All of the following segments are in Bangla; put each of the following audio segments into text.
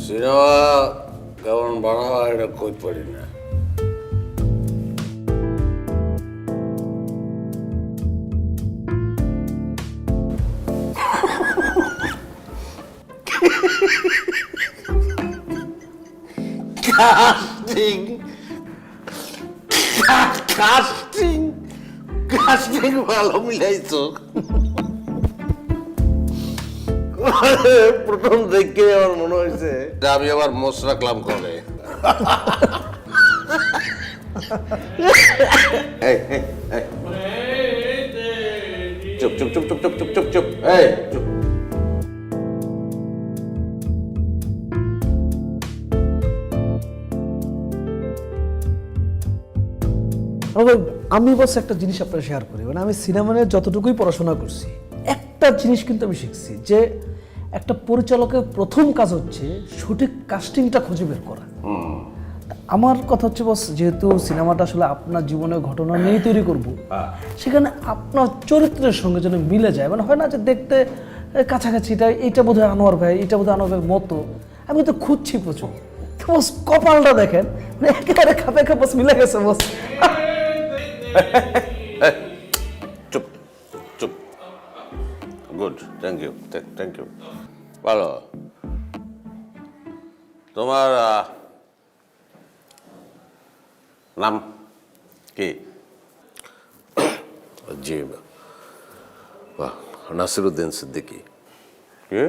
সিনেমা কেমন বানাবা এটা কই পারি না। কাস্টিং কাস্টিং কাস্টিং ভালো মিলাইছো। প্রথম দেখে আমার মনে হয়েছে আমি আবার মোষ রাখলাম কবে। চুপ চুপ চুপ চুপ চুপ চুপ চুপ চুপ এই চুপ। আমি বলছি একটা জিনিস আপনার শেয়ার করি, মানে আমি সিনেমা নিয়ে যতটুকুই পড়াশোনা করছি একটা জিনিস কিন্তু আমি শিখছি যে একটা পরিচালকের প্রথম কাজ হচ্ছে সঠিক কাস্টিংটা খুঁজে বের করা। আমার কথা হচ্ছে বস, যেহেতু সিনেমাটা আসলে আপনার জীবনের ঘটনা নিয়েই তৈরি করব, সেখানে আপনার চরিত্রের সঙ্গে যেন মিলে যায়। মানে হয় না যে দেখতে কাছাকাছি, এইটা বোধহয় আনোয়ার ভাই, এটা বোধহয় আনোয়ার ভাইয়ের মতো। আমি তো খুঁজছি প্রচুর, বস কপালটা দেখেন, মানে একেবারে খাপে খাপ বস মিলে গেছে বস। চুপ চুপ। Good, thank you thank you. ভালো। তোমার নাম কি? জি বাহ, নাসিরুদ্দিন সিদ্দিকী। কে?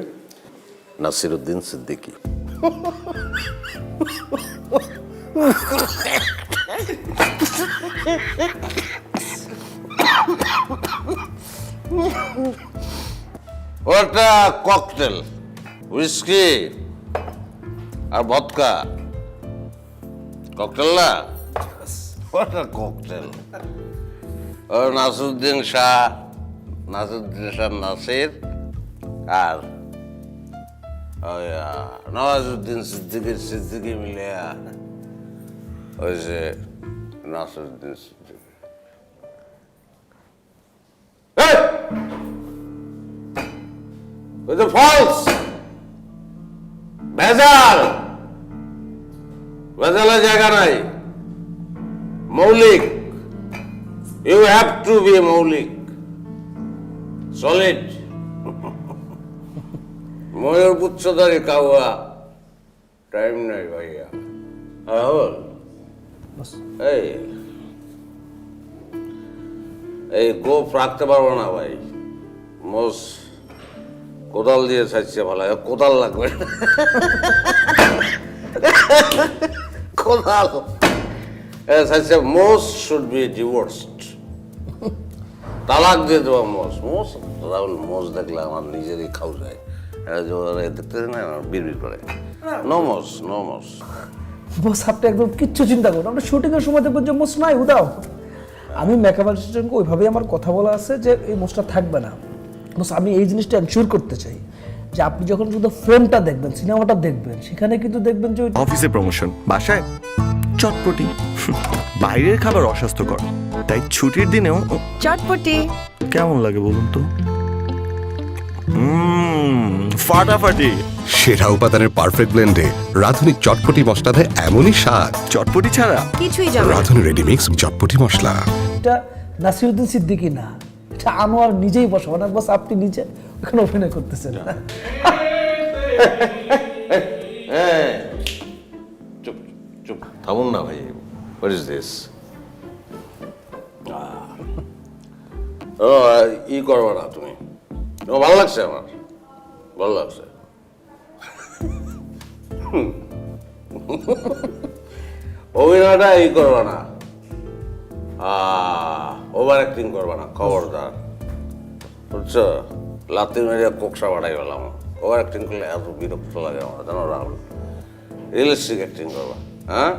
নাসিরুদ্দিন সিদ্দিকী। ওটা ককটেল, হুইস্কি আর ভদকা। ককটেল না, ওটা ককটেল। ও নাসিরুদ্দিন শাহ, নাসিরুদ্দিন শাহ নাসির আর নওয়াজুদ্দিন সিদ্দিকীর সিদ্দিকী মিলে ওই যে নাসিরুদ্দিন সিদ্দিকী। ওই যে ফলস, ভেজাল, ভেজালের জায়গা নাই। মৌলিক, ইউ হ্যাভ টু বি মৌলিক, সলিড। ময়ূর পুচ্ছধারী কাউয়া টাইম নাই ভাইয়া। এই এই গোপ রাখতে পারবো না ভাই। মোষ কোদাল দিয়ে ছাড়ছে, ভালো কোদাল লাগবে। কোদাল ছাড়ছে। মোষ শুড বি ডিভোর্সড, তালাক দিয়ে দেবো মোষ। মোষ রাহুল মোষ দেখলে আমার নিজেরই খাও যায়, দেখতে না বিড়বিড় করে। নো মোষ, নো মোষ। বস আপনি একদম কিচ্ছু চিন্তা করুন, আমরা শুটিংয়ের সময় দেখবেন যে মোষ নাই, উদাও। আমি মেকআপ আর্টিস্টকে ওইভাবেই আমার কথা বলা আছে যে এই মোষটা থাকবে না। বস আমি এই জিনিসটা এনশিওর করতে চাই যে আপনি যখন শুধু ফ্রেমটা দেখবেন, সিনেমাটা দেখবেন, সেখানে কিন্তু দেখবেন যে অফিসে প্রমোশন, বাসায় চটপটি। বাইরের খাবার অস্বাস্থ্যকর, তাই ছুটির দিনেও চটপটি কেমন লাগে বলুন তো? ফাটাফাটি। সেরা উপাদানের পারফেক্ট ব্লেন্ডে রাঁধুনি চটপটি মশলা দেয় এমনই স্বাদ। চটপটি ছাড়া কিছুই যাবে না। রাঁধুনি রেডিমিক্স চটপটি মশলা। এটা নাসিরুদ্দিন সিদ্দিকী না, এটা আনোয়ার নিজেই বসে। মানে বস আপনি নিজে ওখানে অভিনয় করতেছেন। চুপ চুপ থামুন না ভাই। What is this? ও ই করবো না তুমি। ভালো লাগছে আমার, ভালো লাগছে। অভিনয়টা ই করবা না, ওভার অ্যাক্টিং করবা না, খবরদার বুঝছো? লাতি মেরে কোকসা বাড়াই গেলাম। ওভার অ্যাক্টিং করলে এত বিরক্ত লাগে আমার, জানো রাহুল। রিয়েলিস্টিক অ্যাক্টিং করবা। হ্যাঁ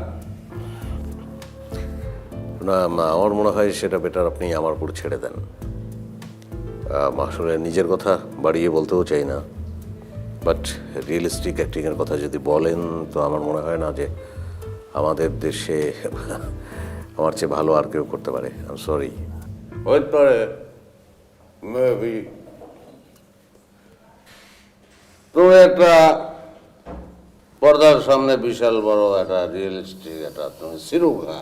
না, আমার মনে হয় সেটা বেটার আপনি আমার উপর ছেড়ে দেন। আসলে নিজের কথা বাড়িয়ে বলতেও চাই না, বাট রিয়েলিস্টিক অ্যাক্টিংয়ের কথা যদি বলেন তো আমার মনে হয় না যে আমাদের দেশে আমার চেয়ে ভালো আর কেউ করতে পারে। I am sorry. হতে পারে, মেবি। তুমি একটা পর্দার সামনে বিশাল বড় একটা রিয়েলিস্টিক একটা তুমি সিরুঘা,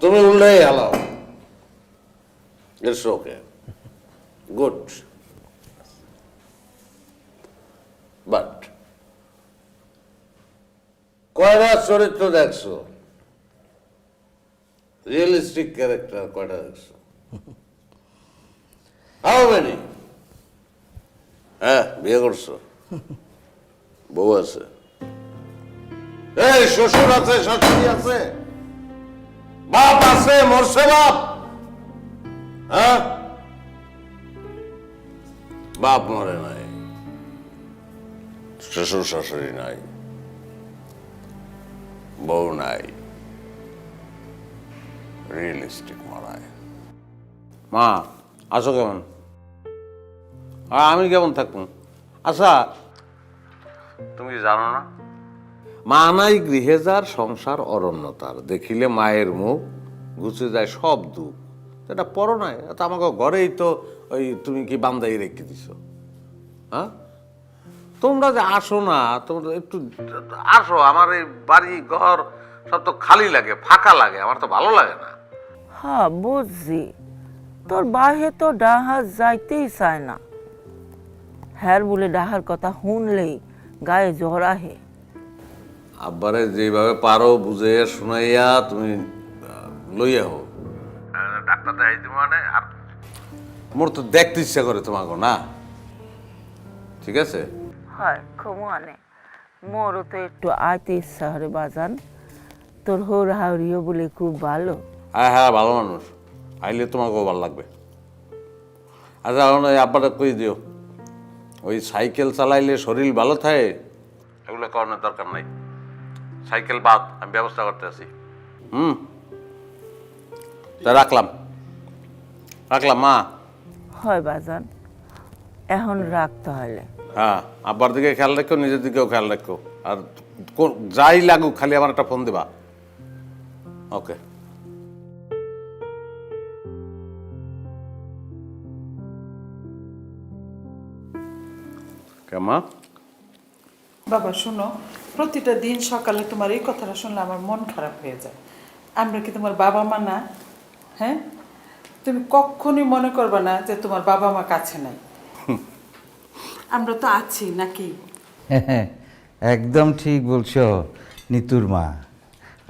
তুমি উল্টাই হালাও। ইটস ওকে, গুড, বাট কয়টা চরিত্র দেখছো? রিয়েলিস্টিক ক্যারেক্টার কয়টা দেখছো? How many? হ্যাঁ, বিয়ে করছো, বউ আছে, এই শ্বশুর আছে, শাশুড়ি আছে, বাপ আছে, মরছে বাপ? হ্যাঁ, বাপ মরে নাই, শ্বশুর শাশুড়ি নাই, বউ নাই, রিয়েলিস্টিক মারায়। মা আছো কেমন? আমি কেমন থাকবো? আচ্ছা, তুমি কি জানো না, মা নাই গৃহে যার সংসার অরণ্যতার, দেখিলে মায়ের মুখ ঘুচে যায় সব দুঃখ। এটা পড়ো নাই? তো আমাকে ঘরেই তো ওই তুমি কি বান্দাই রেখে দিছো। হ্যাঁ, তোমরা যে আসো না, তোমরা একটু আসো, আমার এই বাড়ি ঘর সব তো খালি লাগে, ফাঁকা লাগে, আমার তো ভালো লাগে না। হ্যাঁ বুঝছি, তোর বাহে তো ডাহার যাইতেই চায় না। হ্যার বলে ডাহার কথা শুনলেই গায়ে জ্বর আহে। আব্বারে যেভাবে পারো বুঝে শুনাইয়া তুমি লইয়া হো, ডাক্তার দেখাইতে মানে। আর মোর তো দেখতে ইচ্ছা করে তোমাকে, না? ঠিক আছে, হয় খমুয়ানে, মোরও তো একটু আইতে ইচ্ছা হরে বাজান। তোর হৌর হাওড়িও বলে খুব ভালো। হ্যাঁ হ্যাঁ, ভালো মানুষ, আইলে তোমাকেও ভালো লাগবে। আচ্ছা, এখন ওই আব্বাটা কই দিও, ওই সাইকেল চালাইলে শরীর ভালো থাকে, এগুলো করানোর দরকার নাই। সাইকেল বাদ, আমি ব্যবস্থা করতে আছি। তা রাখলাম মা। হয় বাজান, এখন রাখতে হলে। হ্যাঁ, আব্বার দিকে খেয়াল রাখো, নিজের দিকেও খেয়াল রাখো, আর যাই লাগুক খালি আমার একটা ফোন দেবা। ওকে। কেমা? বাবা শোনো, প্রতিটা দিন সকালে তোমার এই কথাটা শুনলে আমার মন খারাপ হয়ে যায়। আমরা কি তোমার বাবা মা না? হ্যাঁ, তুমি কখনই মনে করবে না যে তোমার বাবা মা কাছে নাই। আমরা তো আছি নাকি? একদম ঠিক বলছো নিতুর মা,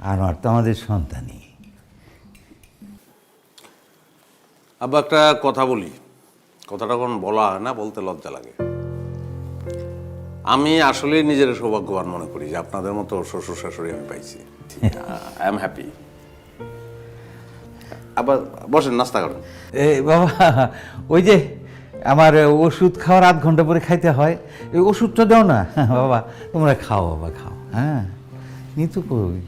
আর তো আমাদের সন্তানই। আব্বা একটা কথা বলি, কথাটা কোন বলা হয় না, বলতে লজ্জা লাগে। আমি আসলে নিজের সৌভাগ্যবান মনে করি যে আপনাদের মতো শ্বশুর শাশুড়ি আমি পাইছি। I am happy. আবার বসেন, নাস্তা করেন। বাবা, ওই যে আমার ওষুধ খাওয়ার আধ ঘন্টা পরে খাইতে হয়, এই ওষুধটা দাও না। বাবা তোমরা খাও, বাবা খাও। হ্যাঁ, নিতু কই?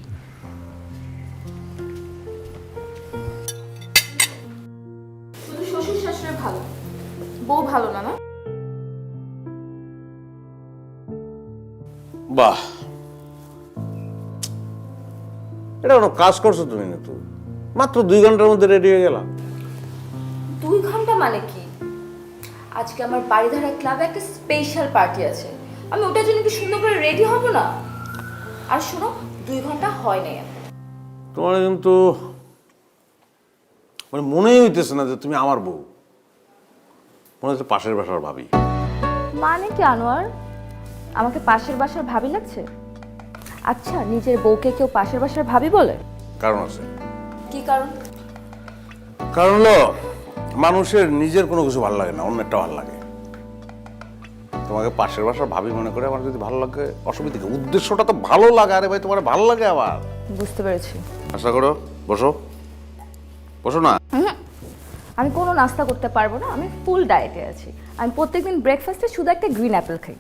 শুধু শ্বশুর শাশুড়ি ভালো, বউ ভালো না? না বাহ, এটা কোনো কাজ করছো তুমি না? তো মাত্র 2 ঘন্টার মধ্যে রেডি হয়ে গেলাম। 2 ঘন্টা মানে কি? আজকে আমার বাড়িধারা ক্লাবে একটা স্পেশাল পার্টি আছে, আমি ওটার জন্য কি সুন্দর করে রেডি হব না? আর শোনো, 2 ঘন্টা হয় নাই এখন। তোমার কিন্তু মানে মনেই হইতেছে না যে তুমি আমার বউ, মনে হচ্ছে পাশের বাসার ভাবি। মানে কি আনোয়ার, আমাকে পাশের বাসার ভাবি লাগছে? আচ্ছা, নিজের বউকে কেউ পাশের বাসার ভাবি বলে? কারণ আছে। কি কারণ? কারণ হলো মানুষের নিজের কোনো কিছু ভালো লাগে না, অন্যেরটা ভালো লাগে। তোমাকে পাশের বাসার ভাবি মনে করে আমার যদি ভালো লাগে, অসুবিধা কি? উদ্দেশ্যটা তো ভালো লাগা। আরে ভাই, তোমার ভালো লাগে আবার। বুঝতে পেরেছি। আশা করো, বসো বসো না। আমি কোনো নাস্তা করতে পারবো না, আমি ফুল ডায়েটে আছি। আমি প্রত্যেকদিন ব্রেকফাস্টে শুধু একটা গ্রিন অ্যাপেল খাই।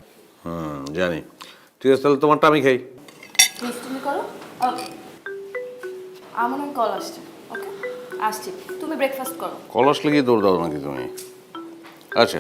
জানি। ঠিক আছে, তাহলে তোমারটা আমি খাই। প্লিজ তুমি করো। ওকে, আমার কল আসছে। ওকে, আসছি, তুমি ব্রেকফাস্ট করো। কলস লেগে দৌড় দাও নাকি তুমি? আচ্ছা,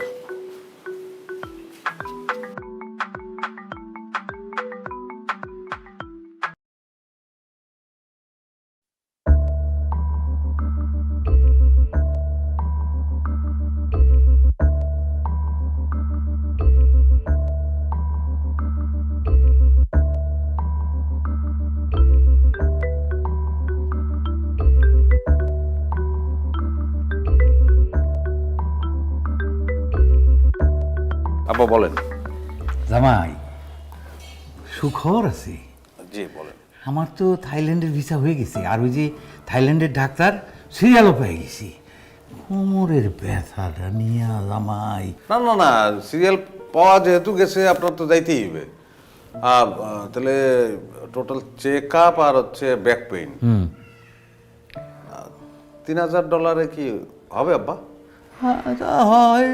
আব্বা বলেন। জামাই, সুখবর আছে। জি বলেন। আমার তো থাইল্যান্ডের ভিসা হয়ে গেছে, আর ওই যে থাইল্যান্ডের ডাক্তার সিরিয়ালও পেয়ে গেছি। কোমরের ব্যথাটা নিয়ে জামাই। না না না, সিরিয়াল পাওয়া যেহেতু গেছে আপনার তো যাইতেই হবে। তাহলে টোটাল চেক আপ আর হচ্ছে ব্যাক পেইন, $3000 কি হবে আব্বা? তা হয়,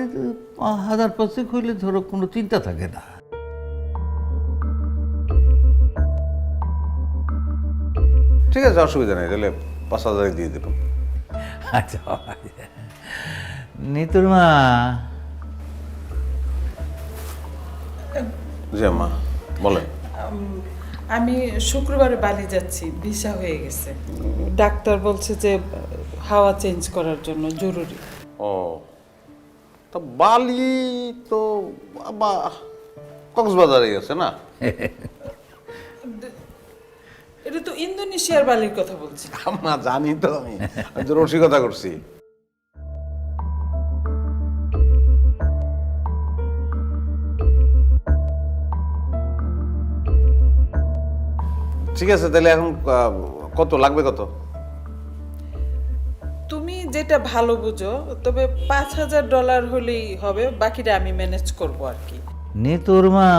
1000 হইলে ধরো কোনো চিন্তা থাকে না। ঠিক আছে, অসুবিধা নেই, তাহলে 5000 দিয়ে দেবেন। আচ্ছা, নিতুর মা। জি আম্মা বলেন। আমি শুক্রবারে বালি যাচ্ছি, ভিসা হয়ে গেছে। ডাক্তার বলছে যে হাওয়া চেঞ্জ করার জন্য জরুরি। ও, তা বালি তো আব্বা কক্সবাজারে গেছে না? এটা তো ইন্দোনেশিয়ার বালির কথা বলছি। আম্মা জানি তো, আমি তো রসিকতা করছি। ঠিক আছে, তাহলে এখন কত লাগবে? কত? তুমি যেটা ভালো বুঝো, তবে $5000 হলেই হবে, বাকিটা আমি ম্যানেজ করব আর কি। নিতুর মা,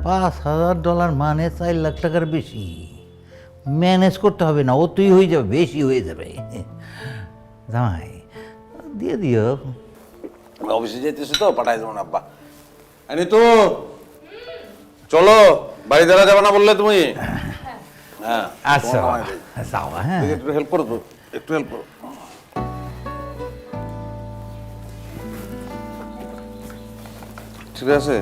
$5000 মানে 4 লাখ টাকার বেশি। ম্যানেজ করতে হবে না, ও তুই হয়ে যাবে, বেশি হয়ে যাবে। জামাই, দিয়ে দিও। অফিসে যেতেছি তো, পাঠাই দেবো না আব্বা। আনি তো চলো, বাড়ি দ্বারা যাবে না বললে তুমি? হ্যাঁ আচ্ছা যাও। হ্যাঁ, একটু হেল্প করো তো, একটু হেল্প করো। ঠিক আছে,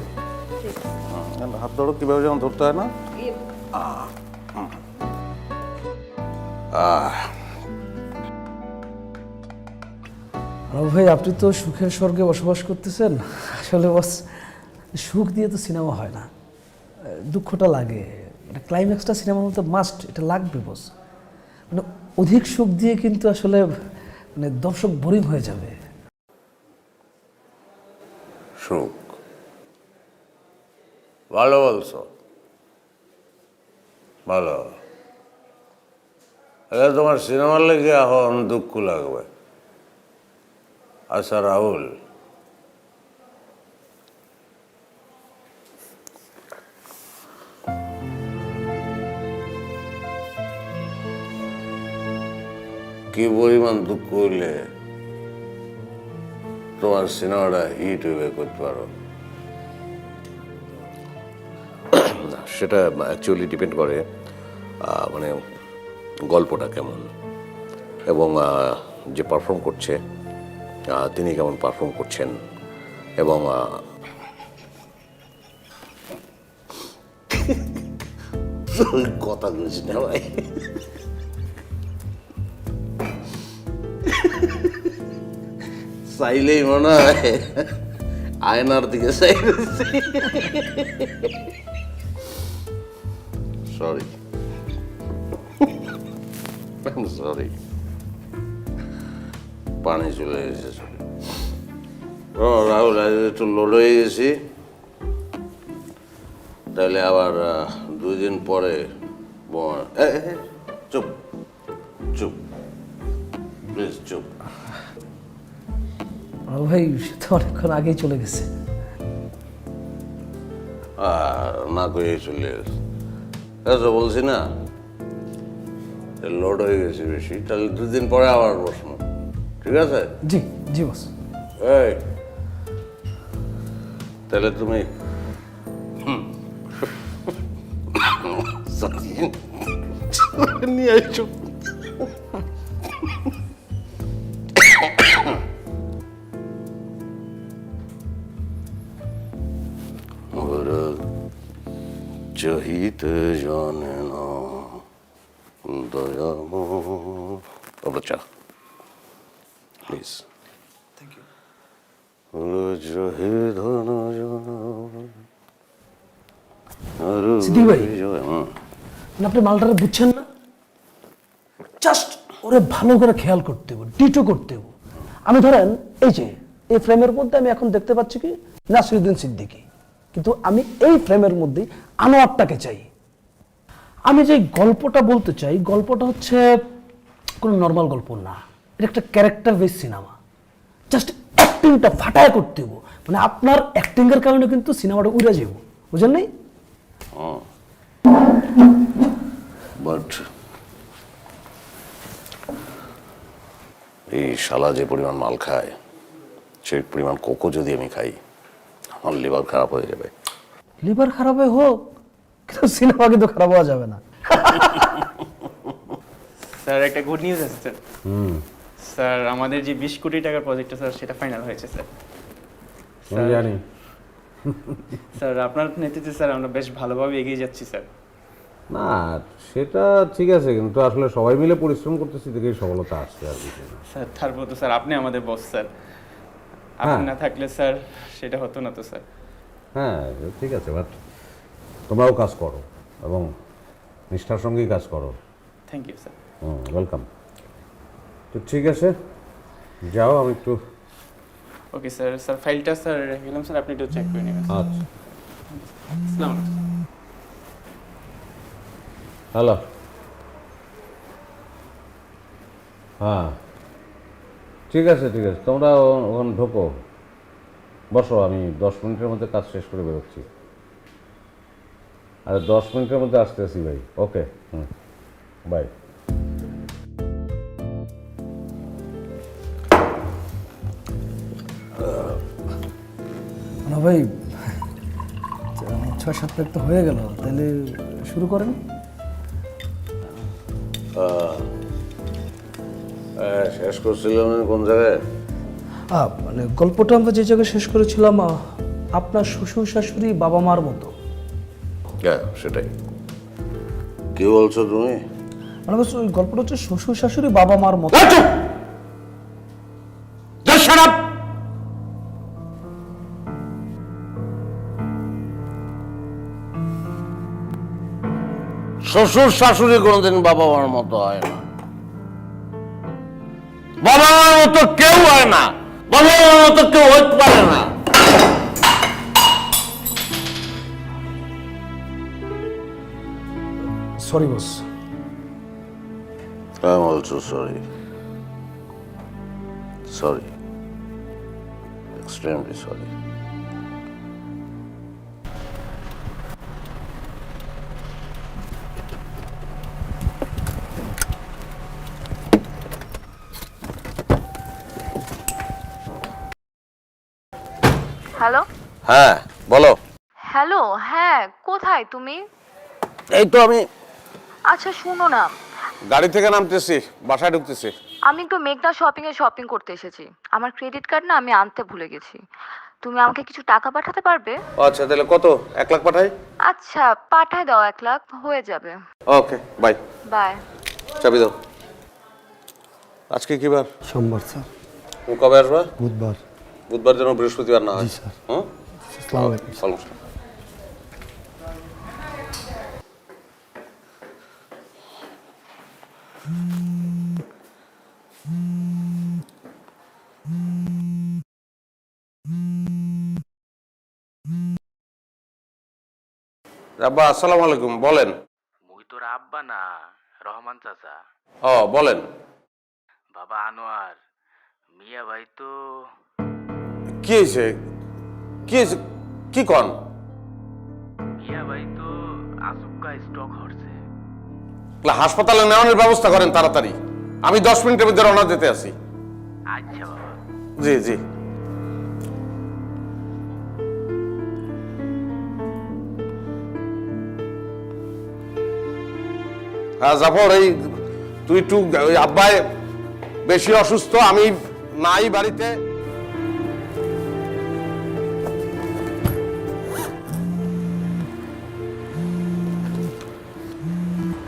হাত ধরো, কিভাবে যেমন ধরতে হয় না। ভাই, আপনি তো সুখের স্বর্গে বসবাস করতেছেন। আসলে বস, সুখ দিয়ে তো সিনেমা হয় না, দুঃখটা লাগে। মানে ক্লাইম্যাক্সটা সিনেমার মধ্যে মাস্ট, এটা লাগবে বস। মানে অধিক সুখ দিয়ে কিন্তু আসলে মানে দর্শক বোরিং হয়ে যাবে। সুখ ভালো বলছো, ভালো। তোমার সিনেমার লেগে এখন দুঃখ লাগবে। আচ্ছা রাহুল, কি পরিমাণ দুঃখ হইলে তোমার সিনেমাটা হিট হইবে করতে পারো? সেটা অ্যাকচুয়ালি ডিপেন্ড করে মানে গল্পটা কেমন এবং যে পারফর্ম করছে তিনি কেমন পারফর্ম করছেন এবং কথা বলছি না ভাই, চাইলেই মনে হয় আয়নার দিকে চাইছি। সরি, সরি, পানি চলে গেছে। ও রাহুল, আজ একটু লোড হয়ে গেছি, তাহলে আবার 2 দিন পরে চুপ চুপ প্লিজ চুপ। ভাই, সে তো অনেকক্ষণ আগেই চলে গেছে। না কয়ে চলে গেছে, বলছি না লোড হয়ে গেছে বেশি, তাহলে 2 দিন পরে আবার বসবো, ঠিক আছে? জি জি বস। এই তাহলে তুমি নিয়ে আসছো। চাহিতে জানে না দয়াময়। অবচা প্লিজ। Thank you. সিদ্দিক ভাই, মানে আপনি মালটারে বুঝছেন না, জাস্ট ওরে ভালো করে খেয়াল করতে হবে, ডিটো করতে হবে। আমি ধরেন এই যে এই ফ্রেমের মধ্যে আমি এখন দেখতে পাচ্ছি কি নাসিরুদ্দিন সিদ্দিকী, কিন্তু আমি এই ফ্রেমের মধ্যে আনোয়ারটাকে চাই। আমি যে গল্পটা বলতে চাই, গল্পটা হচ্ছে কোনো নর্মাল গল্প না, এটা একটা ক্যারেক্টার বেস সিনেমা। জাস্ট অ্যাক্টিংটা ফাটায় করতে হবো, মানে আপনার অ্যাক্টিংয়ের কারণে কিন্তু সিনেমাটা উড়ে যাব, বুঝেন নাই? বাট এই শালা যে পরিমাণ মাল খায়, সেই পরিমাণ কোকো যদি আমি খাই, আমার লিভার খারাপ হয়ে যাবে। লিভার খারাপ হয়ে হোক, কিন্তু সিনেমা কিন্তু খারাপ হওয়া যাবে না। স্যার একটা গুড নিউজ আছে স্যার। স্যার আমাদের যে 20 কোটি টাকার প্রজেক্টটা স্যার সেটা ফাইনাল হয়েছে স্যার। আমি জানি। স্যার আপনার নেতৃত্বে স্যার আমরা বেশ ভালোভাবে এগিয়ে যাচ্ছি স্যার। না সেটা ঠিক আছে, কিন্তু আসলে সবাই মিলে পরিশ্রম করতেছি দেখেই সফলতা আসছে আর কিছু না। স্যার তারপর তো স্যার আপনি আমাদের বস স্যার, আপনি না থাকলে স্যার সেটা হতো না তো স্যার। হ্যাঁ ঠিক আছে, বাট তোমরাও কাজ করো এবং নিষ্ঠার সঙ্গেই কাজ করো। Thank you sir. ওয়েলকাম। তো ঠিক আছে, যাও, আমি একটু। Okay sir. স্যার ফাইলটা স্যার রেখে গেলাম স্যার, আপনি একটু চেক করে নেবেন। আচ্ছা, আসসালামু আলাইকুম। হ্যালো। হ্যাঁ ঠিক আছে ঠিক আছে, তোমরা ওখানে ঢোকো, বসো, আমি 10 মিনিটের মধ্যে কাজ শেষ করে বেরোচ্ছি। আরে 10 মিনিটের মধ্যে আসতেছি ভাই। ওকে, বাই। না ভাই, 6-7 প্লেট তো হয়ে গেল, তাহলে শুরু করেন। শেষ করছিলাম কোন জায়গায়? মানে গল্পটা আমরা যে জায়গায় শেষ করেছিলাম, আপনার শ্বশুর শাশুড়ি বাবা মার মতো। হ্যাঁ সেটাই। কি বলছো তুমি? মানে বলছি, ওই গল্পটা হচ্ছে শ্বশুর শাশুড়ি বাবা মার মতো। শ্বশুর শাশুড়ি কোনোদিন বাবা মার মতো হয় না। বাবা মার মতো কেউ হয় না, বাবা মার মতো কেউ হইতে পারে না। Sorry boss. I'm also sorry. Sorry. Extremely sorry. Hello হ্যাঁ বলো। হ্যালো, হ্যাঁ কোথায় তুমি? এই তো আমি আচ্ছা শোনো না, গাড়ি থেকে নামতেছি, বাসায় ঢুকতেছি। আমি একটু মেঘনা শপিং করতে এসেছি। আমার ক্রেডিট কার্ড না আমি আনতে ভুলে গেছি। তুমি আমাকে কিছু টাকা পাঠাতে পারবে? আচ্ছা তাহলে কত? 1 লাখ পাঠাই? আচ্ছা পাঠায় দাও, 1 লাখ হয়ে যাবে। Okay bye. বাই। চাবি দাও। আজকে কি বার? সোমবার স্যার। তুমি কবে আসবা? বুধবার। বুধবার যেন বৃহস্পতিবার না হয়। জি, স্যার। হুম? আসসালামু আলাইকুম। সালাম স্যার। আব্বা আসসালামু আলাইকুম, বলেন। মুই তোর আব্বা না, রহমান চাচা। ও বলেন। বাবা আনোয়ার, মিয়া ভাই তো কি হয়েছে? কি হয়েছে? কি কন? মিয়া ভাই তো আচুক্কা স্ট্রোক হচ্ছে। হাসপাতালে নেওয়ানোর ব্যবস্থা করেন তাড়াতাড়ি, আমি 10 মিনিটের মধ্যে রওনা দিতে আছি। আচ্ছা বাবা। জি জি। হ্যাঁ জাফর, এই তুই একটু ওই আব্বাই বেশি অসুস্থ, আমি নাই বাড়িতে।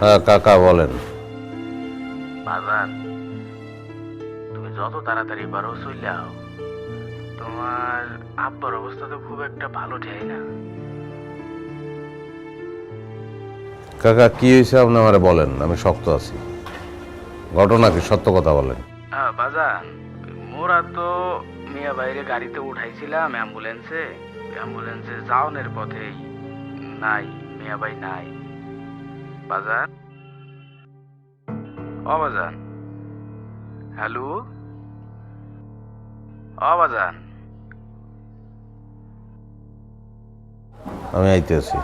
হ্যাঁ কাকা বলেন। বাজান, তুমি যত তাড়াতাড়ি পারো চলে আও। তোমার আব্বার অবস্থা তো খুব একটা ভালো ঠেই না। কাকা কি হয়েছে আপনি আমারে বলেন, আমি শক্ত আছি। ঘটনা কি, সত্য কথা বলেন। বাজান, মোরা তো মিয়া বাইরে গাড়িতে উঠাইছিলাম অ্যাম্বুলেন্সে, অ্যাম্বুলেন্সে যাওনের পথেই নাই, মিয়া ভাই নাই। বাজান, ও বাজান, হ্যালো, ও বাজান। আমি আইতেছি।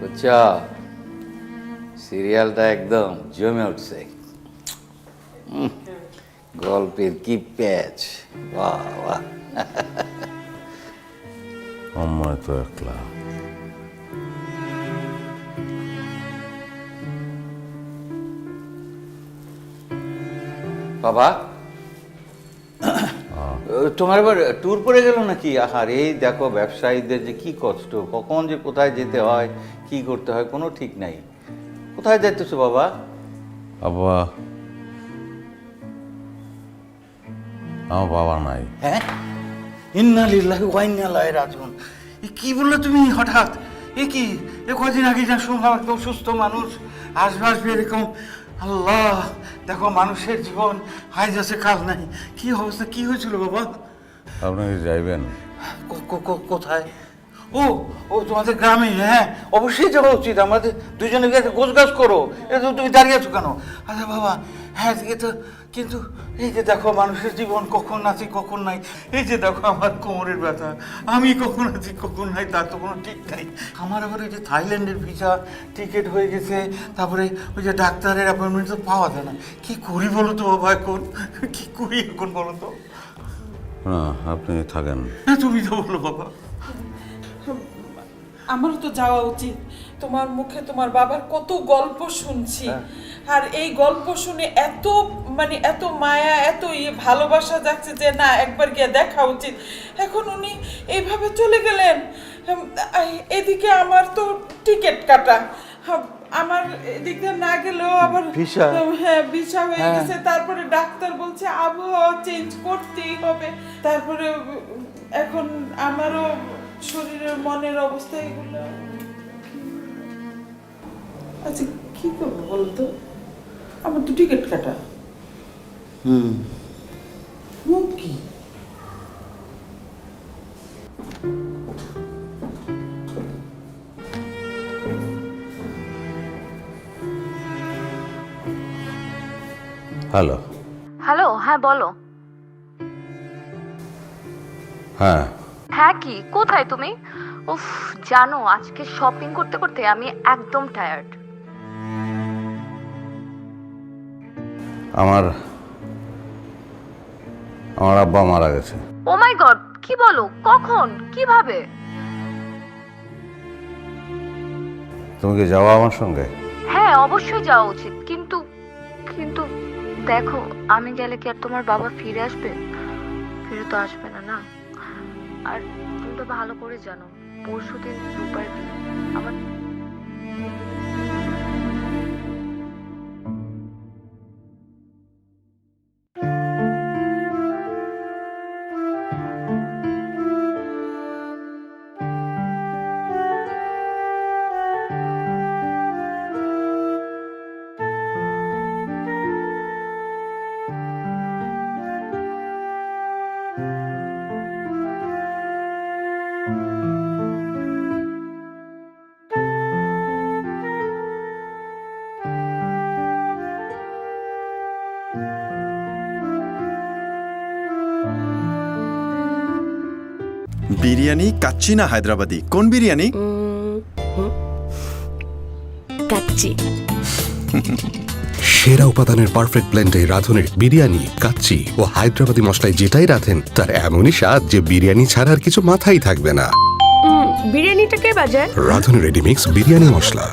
বুঝছো, সিরিয়ালটা একদম জমে উঠছে। গল্পের কি প্যাচ! বাহ বাহ। আমার তো একলা। বাবা, তোমার এবার ট্যুর পড়ে গেল নাকি? আহার, এই দেখো ব্যবসায়ীদের যে কি কষ্ট, কখন যে কোথায় যেতে হয়, কি করতে হয়, কোনো ঠিক নাই। কোথায় যাইতেছো বাবা? আব্বা, আমার বাবা নাই। হ্যাঁ, ইন্না লিল্লাহি ওয়া ইন্না ইলাইহি রাজিউন। এ কি বললে তুমি হঠাৎ? এ কি, এ কদিন আগে যা শুনলাম একদম সুস্থ মানুষ, আসবে এরকম। আল্লাহ, দেখো মানুষের জীবন আজ আছে কাল নাই। কি অবস্থা, কি হয়েছিল বাবা? আপনি কি যাইবেন? কোথায়? ও ও তোমাদের গ্রামে? হ্যাঁ, অবশ্যই যাওয়া উচিত। আমাদের দুজনে একটা গোছগাছ করো। এটা তো তুমি দাঁড়িয়ে আছো কেন? আচ্ছা বাবা, হ্যাঁ কিন্তু এই যে দেখো মানুষের জীবন কখন আছি কখন নাই। এই যে দেখো আমার কোমরের ব্যথা, আমি কখন আছি কখন নাই তার তো কোনো ঠিক নাই। আমার আবার ওই যে থাইল্যান্ডের ভিসা টিকিট হয়ে গেছে, তারপরে ওই যে ডাক্তারের অ্যাপয়েন্টমেন্ট তো পাওয়া যায় না। কি করি বলো তো বাবা, এখন কি করি এখন বলো তো? না, আপনি থাকেন। হ্যাঁ, তুমি তো বলো বাবা। আমারও তো যাওয়া উচিত। তোমার মুখে তোমার বাবার কত গল্প শুনছি, আর এই গল্প শুনে এত মায়া, এত ভালোবাসা যাচ্ছে যে না, একবার গিয়ে দেখা উচিত। এখন উনি এইভাবে চলে গেলেন। এদিকে আমার তো টিকিট কাটা, আমার এদিক দিয়ে না গেলেও আবার ভিসা? হ্যাঁ, ভিসা হয়ে গেছে। তারপরে ডাক্তার বলছে আবহাওয়া চেঞ্জ করতেই হবে। তারপরে এখন আমারও শরীরের মনের অবস্থা এগুলো। আচ্ছা কি করবো বলতো, আমার তো টিকিট কাটা। কি হ্যালো। হ্যালো, হ্যাঁ বলো। হ্যাঁ, হ্যাঁ কি, কোথায় তুমি? উফ, জানো আজকে শপিং করতে করতে আমি একদম টায়ার্ড। আমার আব্বা মারা গেছে। ও মাই গড, কি বলো? কখন, কিভাবে? তুমি কি যাওয়া আমার সঙ্গে? হ্যাঁ অবশ্যই যাওয়া উচিত, কিন্তু কিন্তু দেখো, আমি গেলে কি আর তোমার বাবা ফিরে আসবে? ফিরে তো আসবে না, না? আর তুমি তো ভালো করে জানো পরশুদিন রূপার বিয়ে। আমার বিরিয়ানি কাচ্চি না হায়দ্রাবাদি, কোন বিরিয়ানি? কাচ্চি। সেরা উপাদানের পারফেক্ট ব্লেন্ডে রাঁধুনির বিরিয়ানি, কাচ্চি ও হায়দ্রাবাদি মশলায় যেটাই রাঁধেন তার এমনই স্বাদ যে বিরিয়ানি ছাড়া আর কিছু মাথায় থাকবে না। বিরিয়ানিটা কে বাজায়? রাঁধুনি রেডিমিক্স বিরিয়ানি মশলা।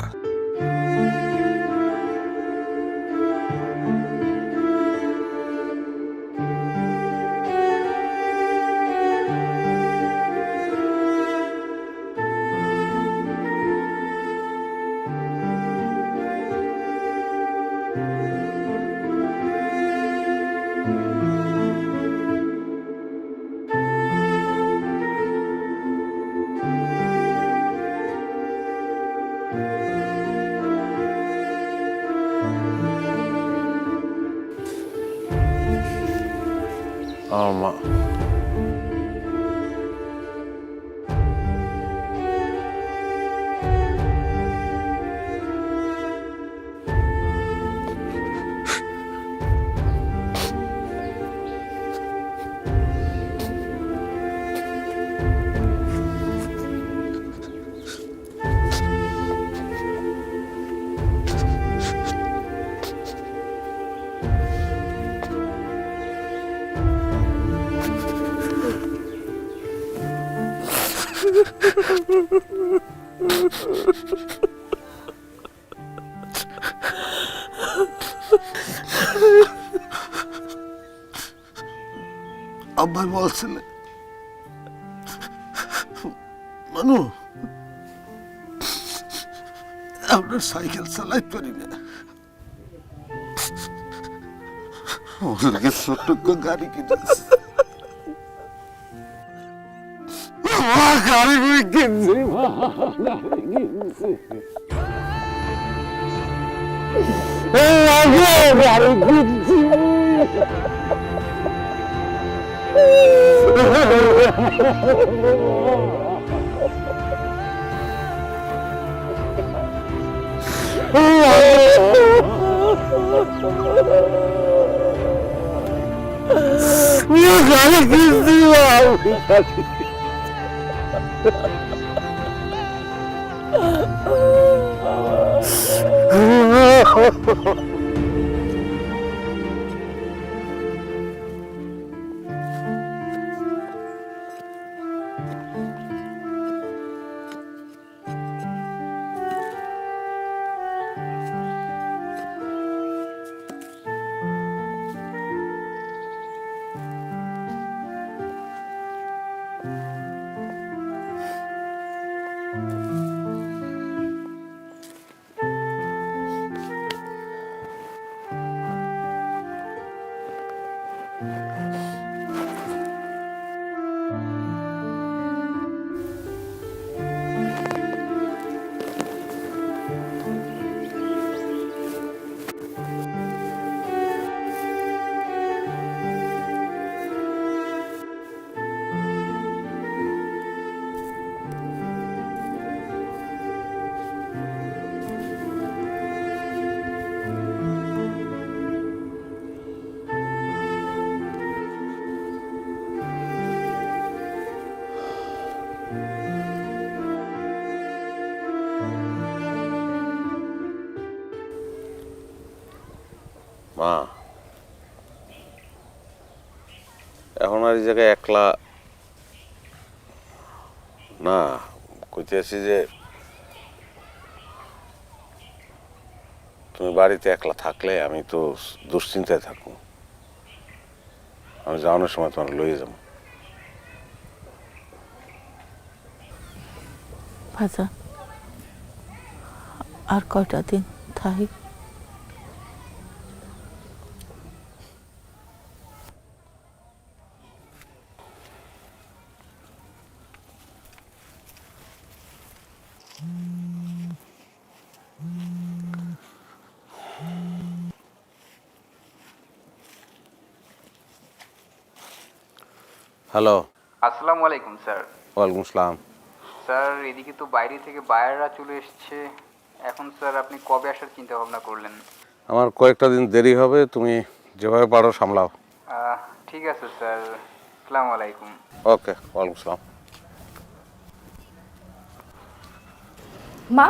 আমার মা আব্বাই বলছিলে মানু আমরা সাইকেল চালাইতে পারি না, ওদেরকে ছোট্ট গাড়ি কিনেছে। গাড়ি কিনছি, গাড়ি কিনছি। মা এখন আর এই জায়গায় একলা না, কইতে আছি যে তুমি বাড়িতে একলা থাকলে আমি তো দুশ্চিন্তায় থাকবো। আমি যাওয়ানোর সময় তোমার লইয়ে যাবো। ভাজা আর কয়টা দিন থাকি। হ্যালো। আসসালামু আলাইকুম স্যার। ওয়ালাইকুম আসসালাম। স্যার এদিকে তো বাইরে থেকে বায়াররা চলে এসছে, এখন স্যার আপনি কবে আসার চিন্তা ভাবনা করলেন? আমার কয়েকটা দিন দেরি হবে, তুমি যেভাবে পারো সামলাও। ঠিক আছে স্যার, আসসালামু আলাইকুম। ওকে, ওয়ালাইকুম আসসালাম। মা,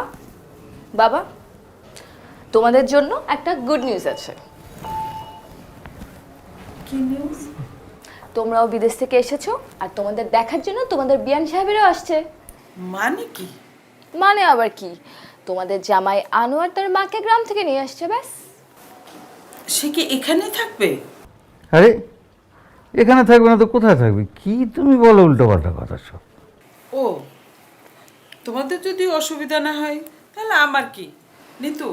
বাবা, তোমাদের জন্য একটা গুড নিউজ আছে। কি নিউজ? তোমরাও বিদেশ থেকে এসেছো আর তোমাদের দেখার জন্য তোমাদের বিয়ান সাহেবেরও আসছে। মানে কি? মানে আবার কি, তোমাদের জামাই আনোয়ার তার মাকে গ্রাম থেকে নিয়ে আসছে, ব্যাস। সে কি এখানেই থাকবে? আরে এখানে থাকবে না তো কোথায় থাকবে? কি তুমি বলো উল্টো পাল্টা কথা সব। ও, তোমাদের যদি অসুবিধা না হয় তাহলে আমার কি। নিতু,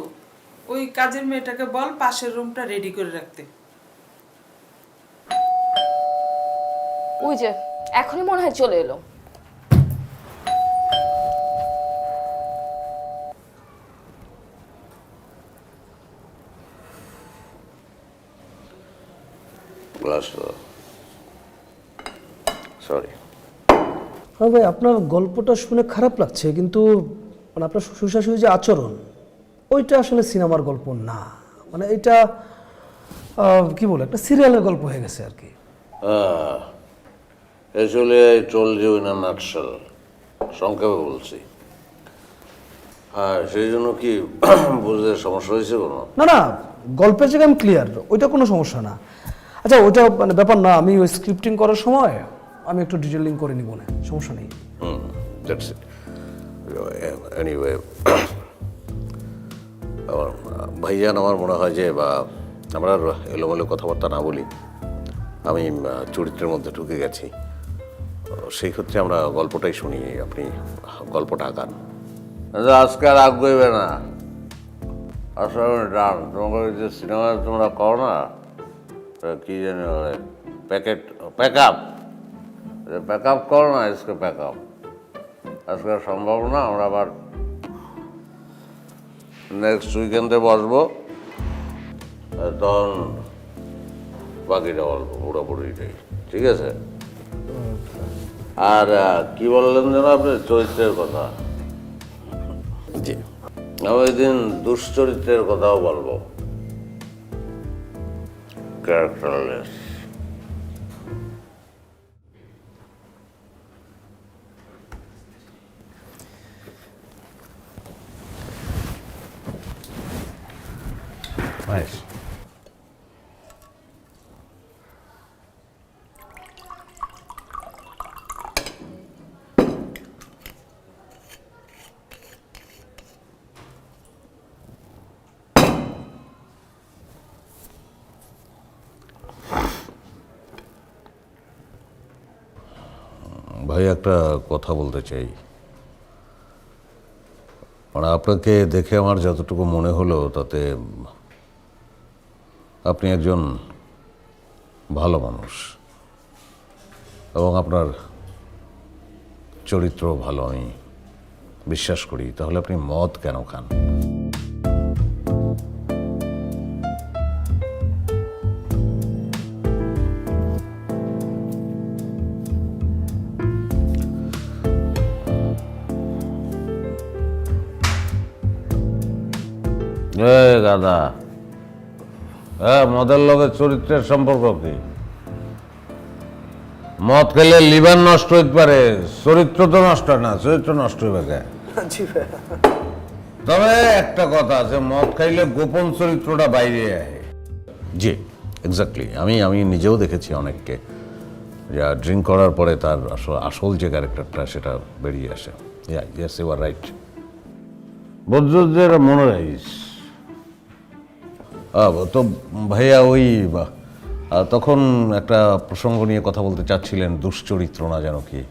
ওই কাজের মেয়েটাকে বল পাশের রুমটা রেডি করে রাখতে। ওই যে এখনই মনে হয় চলে এলো। Glass sorry. হ্যাঁ ভাই, আপনার গল্পটা শুনে খারাপ লাগছে, কিন্তু মানে আপনার শ্বশুর শাশুড়ি যে আচরণ, ওইটা আসলে সিনেমার গল্প না। মানে এটা কি বলে, একটা সিরিয়ালের গল্প হয়ে গেছে আর কি। আসলে told you in a nutshell, সংক্ষেপে বলছি। হ্যাঁ, সেই জন্য কি বুঝতে সমস্যা হয়েছে কোনো? না না, গল্পের জায়গায় আমি ক্লিয়ার, ওইটা কোনো সমস্যা না। আচ্ছা, ওইটা মানে ব্যাপার না, আমি ওই স্ক্রিপ্টিং করার সময় আমি একটু ডিটেলিং করে নিব, না সমস্যা নেই। That's it. এনিওয়ে, আমার ভাইজান, আমার মনে হয় যে বা আমরা আর এলোমেলো কথাবার্তা না বলি, আমি চরিত্রের মধ্যে ঢুকে গেছি। সেই ক্ষেত্রে আমরা গল্পটাই শুনি, আপনি গল্পটা আগান। আজকে আর আগ্রহী না, আসলে ডান। তোমাকে যে সিনেমা তোমরা করো না, কি জানি বলে, প্যাক আপ করো না, আজকে প্যাক আপ। আজকে সম্ভব না, আমরা আবার নেক্সট উইকেন্ডে বসবো, তখন বাকিটা বলবো পুরোপুরিটাই, ঠিক আছে? আর কি বললেন যেন আপনি চরিত্রের কথা? জি, আমি ওই দিন দুশ্চরিত্রের কথাও বলবো, ক্যারেক্টারলেস। Nice. ভাই, একটা কথা বলতে চাই। মানে আপনাকে দেখে আমার যতটুকু মনে হলো, তাতে আপনি একজন ভালো মানুষ এবং আপনার চরিত্র ভালো, আমি বিশ্বাস করি। তাহলে আপনি মদ কেন খান? গাদা, মদের লগে চরিত্রের সম্পর্ক কি? মদ খেলে লিভার নষ্ট হইতে পারে, চরিত্র তো নষ্ট হয় না। চরিত্র নষ্ট হইবে কে? তবে একটা কথা আছে, মদ খাইলে গোপন চরিত্রটা বাইরে আসে। জি, এক্স্যাক্টলি। আমি নিজেও দেখেছি অনেককে, যা ড্রিঙ্ক করার পরে তার আসল যে ক্যারেক্টারটা সেটা বেরিয়ে আসে। Yes, you are right. বদ্রুদের মনে রাখিস। তো ভাইয়া, ওই তখন একটা প্রসঙ্গ নিয়ে কথা বলতে চাচ্ছিলেন, দুশ্চরিত্র না যেন কি?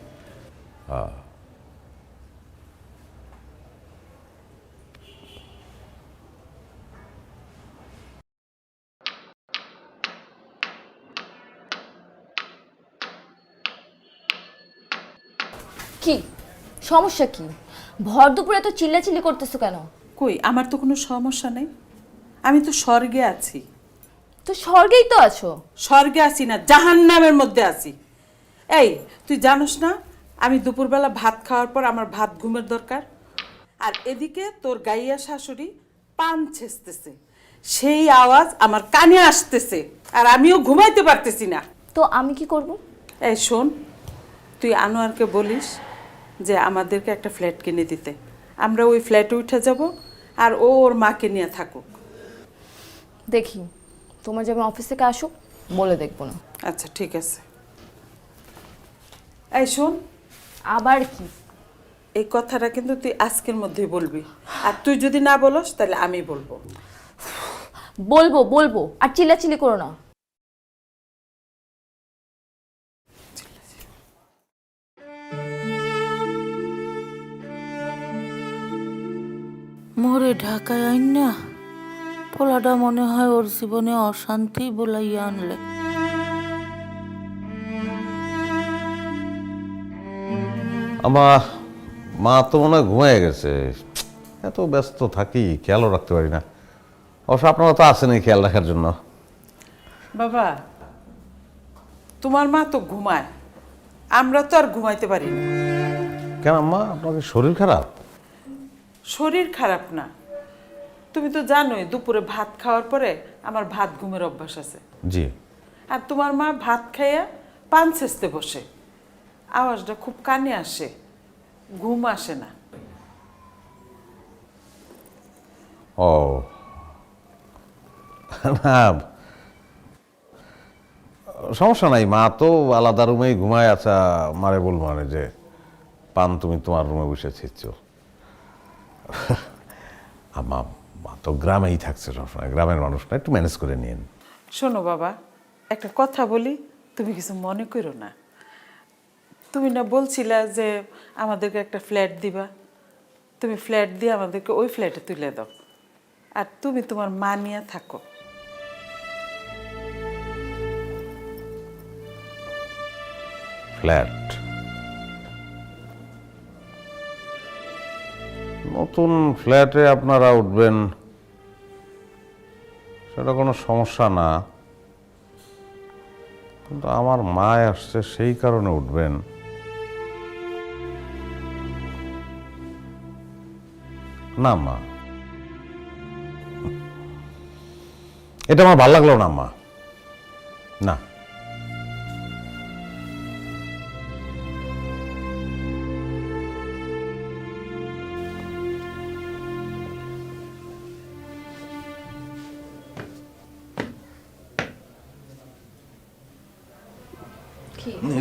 কি সমস্যা? কি ভর দুপুরে এত চিল্লাচিল্লি করতেছো কেন? কই, আমার তো কোনো সমস্যা নেই, আমি তো স্বর্গে আছি। তো স্বর্গেই তো আছো। স্বর্গে আছি না, জাহান্নামের মধ্যে আছি। এই, তুই জানোস না আমি দুপুরবেলা ভাত খাওয়ার পর আমার ভাত ঘুমের দরকার। আর এদিকে তোর গাইয়া শাশুড়ি পান ছেঁচতেছে, সেই আওয়াজ আমার কানে আসতেছে, আর আমিও ঘুমাইতে পারতেছি না। তো আমি কি করব? এই শোন, তুই আনোয়ারকে বলিস যে আমাদেরকে একটা ফ্ল্যাট কিনে দিতে, আমরা ওই ফ্ল্যাটে উঠে যাব, আর ও ওর মাকে নিয়ে থাকুক। দেখি, তোমার যেমন অফিস থেকে আসুক, বলে দেখবো না। আচ্ছা, ঠিক আছে। এই শোন, আবার কি? এই কথাটা কিন্তু তুই আজকের মধ্যেই বলবি, আর তুই যদি না বলস তাহলে আমি বলবো। বলবো বলবো, আর চিল্লাচিল্লি করো না। মোরে ঢাকায় আইন না, পোলাটা মনে হয় ওর জীবনে অশান্তি বলাইয়া আনলে। আমার মা তো মনে হয় ঘুমিয়ে গেছে, এত ব্যস্ত থাকি খেয়ালও রাখতে পারি না। অবশ্য আপনারা তো আসেনি খেয়াল রাখার জন্য। বাবা, তোমার মা তো ঘুমায়, আমরা তো আর ঘুমাইতে পারি না। কেন আম্মা, আপনাদের শরীর খারাপ? শরীর খারাপ না, তুমি তো জানোই দুপুরে ভাত খাওয়ার পরে আমার ভাত ঘুমের অভ্যাস আছে। জি। আর তোমার মা ভাত খাইয়া পান ছেঁচতে বসে, আওয়াজটা খুব কানে আসে, ঘুম আসে না। ও না, সমস্যা নাই, মা তো আলাদা রুমেই ঘুমায়। আচ্ছা, মারে বল মানে যে পান তুমি তোমার রুমে বসে ছিচ্ছ। মা তো গ্রামেই থাকছে সবসময়, গ্রামের মানুষ না, একটু ম্যানেজ করে নিন। শোনো বাবা, একটা কথা বলি, তুমি কিছু মনে করো না। তুমি না বলছিলা যে আমাদেরকে একটা ফ্ল্যাট দিবা, তুমি ফ্ল্যাট দিয়ে আমাদেরকে ওই ফ্ল্যাটে তুলে দাও, আর তুমি তোমার মা নিয়ে থাকো। ফ্ল্যাট, নতুন ফ্ল্যাটে আপনারা উঠবেন, সেটা কোনো সমস্যা না, কিন্তু আমার মা আসছে সেই কারণে উঠবেন। না মা, এটা আমার ভালো লাগলো না মা, না।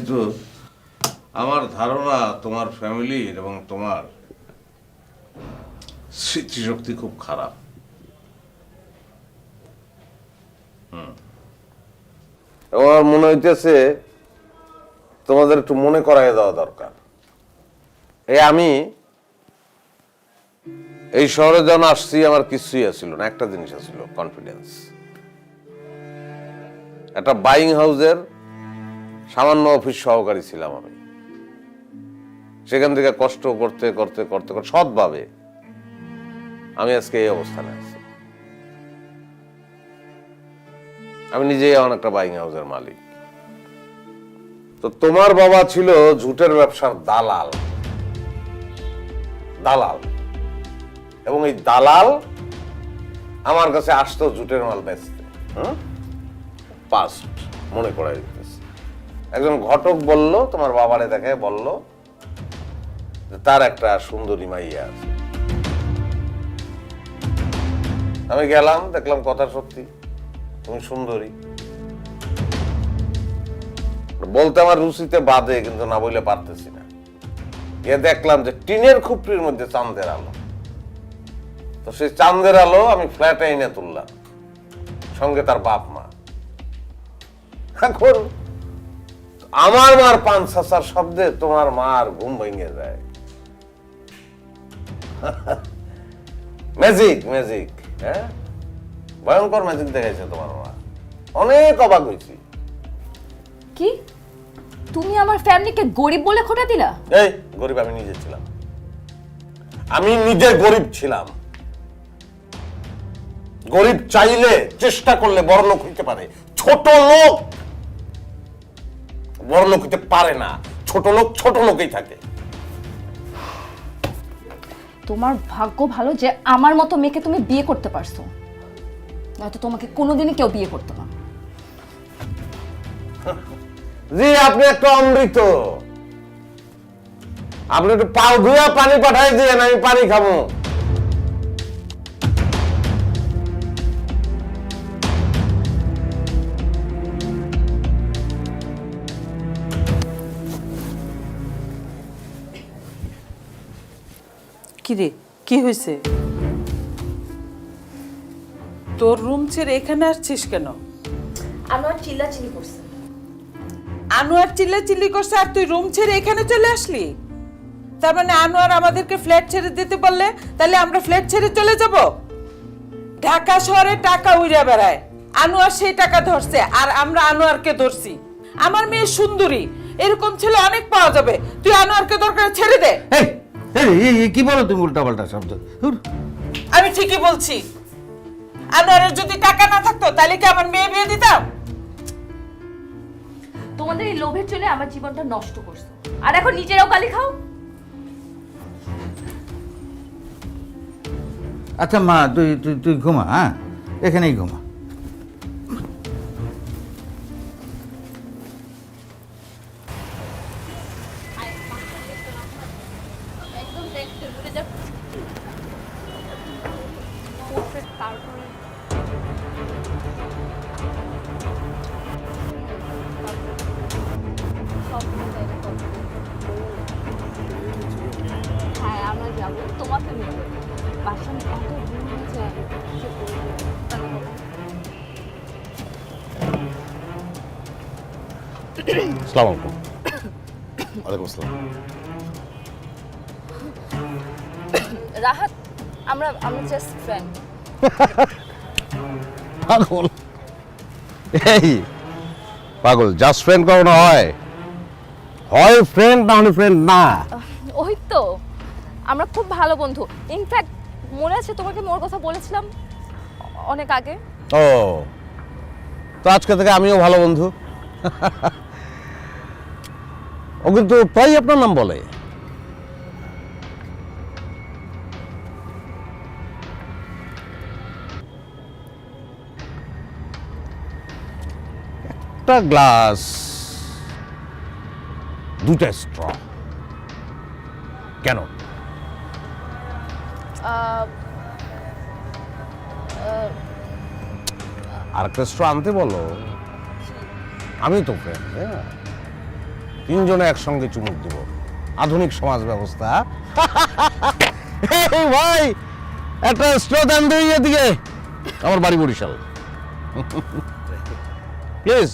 তো আমার ধারণা তোমার ফ্যামিলির এবং তোমার স্মৃতিশক্তি খুব খারাপ। আমার মনে হইতেছে তোমাদের একটু মনে করাই দেওয়া দরকার। আমি এই শহরে যখন আসছি আমার কিছুই আসছিল না, একটা জিনিস আসছিল, কনফিডেন্স। একটা বাইং হাউসের সামান্য অফিস সহকারী ছিলাম আমি। সেখান থেকে কষ্ট করতে করতে করতে করতে সৎভাবে আমি আজকে এই অবস্থানে আছি। আমি নিজেই এখন একটা বাইং হাউসের মালিক। তো তোমার বাবা ছিল ঝুটের ব্যবসার দালাল, এবং এই দালাল আমার কাছে আসতো ঝুটের মাল বেচতে। পাস্ট মনে করাই দিতেছে। একজন ঘটক বলল, তোমার বাবারে দেখে বলল যে তার একটা সুন্দরী মাইয়া আছে। আমি গেলাম, দেখলাম কথা সত্যি, তুমি সুন্দরী। বলতে আমার রুচিতে বাদে, কিন্তু না বলে পারতেছি না। গিয়ে দেখলাম যে টিনের খুপড়ির মধ্যে চাঁদের আলো। তো সেই চাঁদের আলো আমি ফ্ল্যাটে এনে তুললাম, সঙ্গে তার বাপ মা। এখন আমার মার পান ছাসার শব্দে তোমার মার ঘুম ভেঙে যায়। ম্যাজিক ম্যাজিক, হ্যাঁ, ভয়ঙ্কর ম্যাজিক দেখাইছে তোমার মা। অনেক অবাক হয়েছি। কি তুমি আমার ফ্যামিলিকে গরিব বলে খোটা দিলা? এই গরিব আমি নিজে ছিলাম, আমি নিজে গরিব ছিলাম। গরিব চাইলে চেষ্টা করলে বড় লোক হইতে পারে, ছোট লোক বড় লোক হইতে পারে না। ছোট লোক ছোট লোকই থাকে। তোমার ভাগ্য ভালো যে আমার মতো মেয়েকে তুমি বিয়ে করতে পারছো, নয়তো তোমাকে কোনোদিনই কেউ বিয়ে করতো না। জি, আপনি একটা অমৃত। আপনি একটু পাও ধুয়া পানি পাঠাই দিয়ে, আমি পানি খাবো। কিরে, কি হয়েছে? তোর রুম ছেড়ে এখানে আসছিস কেন? আনোয়ার চিল্লাচিল্লি করছে। আনোয়ার চিল্লাচিল্লি করছে আর তুই রুম ছেড়ে এখানে চলে আসলি? তার মানে আনোয়ার আমাদেরকে ফ্ল্যাট ছেড়ে দিতে বললে, তাহলে আমরা ফ্ল্যাট ছেড়ে চলে যাব? ঢাকা শহরে টাকা উড়ে বেড়ায়, আনোয়ার সেই টাকা ধরছে আর আমরা আনোয়ারকে ধরছি। আমার মেয়ে সুন্দরী, এরকম ছেলে অনেক পাওয়া যাবে। তুই আনোয়ারকে দরকার ছেড়ে দে। কি বলো তুমি উল্টা পাল্টা শব্দ? আমি ঠিকই বলছি। আনোয়ারের যদি টাকা না থাকতো তাহলে কি আমার মেয়ে বিয়ে দিতাম? তোমাদের এই লোভের জন্য আমার জীবনটা নষ্ট করছো, আর এখন নিজেরাও গালি খাও। আচ্ছা মা, তুই তুই তুই ঘুমা, হ্যাঁ, এখানেই ঘুমা। হ্যাঁ আমরা যাবো, তোমাকে নিয়ে বাসন এত দূর হয়েছে। আসসালামু আলাইকুম। ওয়ালাইকুম আসসালাম। রাহাত, আমরা জাস্ট ফ্রেন্ড। পাগল, এই পাগল, জাস্ট ফ্রেন্ড কখনো হয়? হয় ফ্রেন্ড, না হলে ফ্রেন্ড না। ওই তো, আমরা খুব ভালো বন্ধু। ইনফ্যাক্ট মনে আছে তোমাকে মোর কথা বলেছিলাম অনেক আগে। ও, তো আজকে থেকে আমিও ভালো বন্ধু। ও কিন্তু প্রায় আপনার নাম বলে। একটা গ্লাস, দুটা স্ট্র, কেন? আর একটা স্ট্র আনতে বলো। আমি তো ফ্রেন্ড, হ্যাঁ, তিনজনে একসঙ্গে চুমুক দেব। আধুনিক সমাজ ব্যবস্থা। এই ভাই, একটা স্ট্র দেন দিয়ে দিকে। আমার বাড়ি বরিশাল, প্লিজ।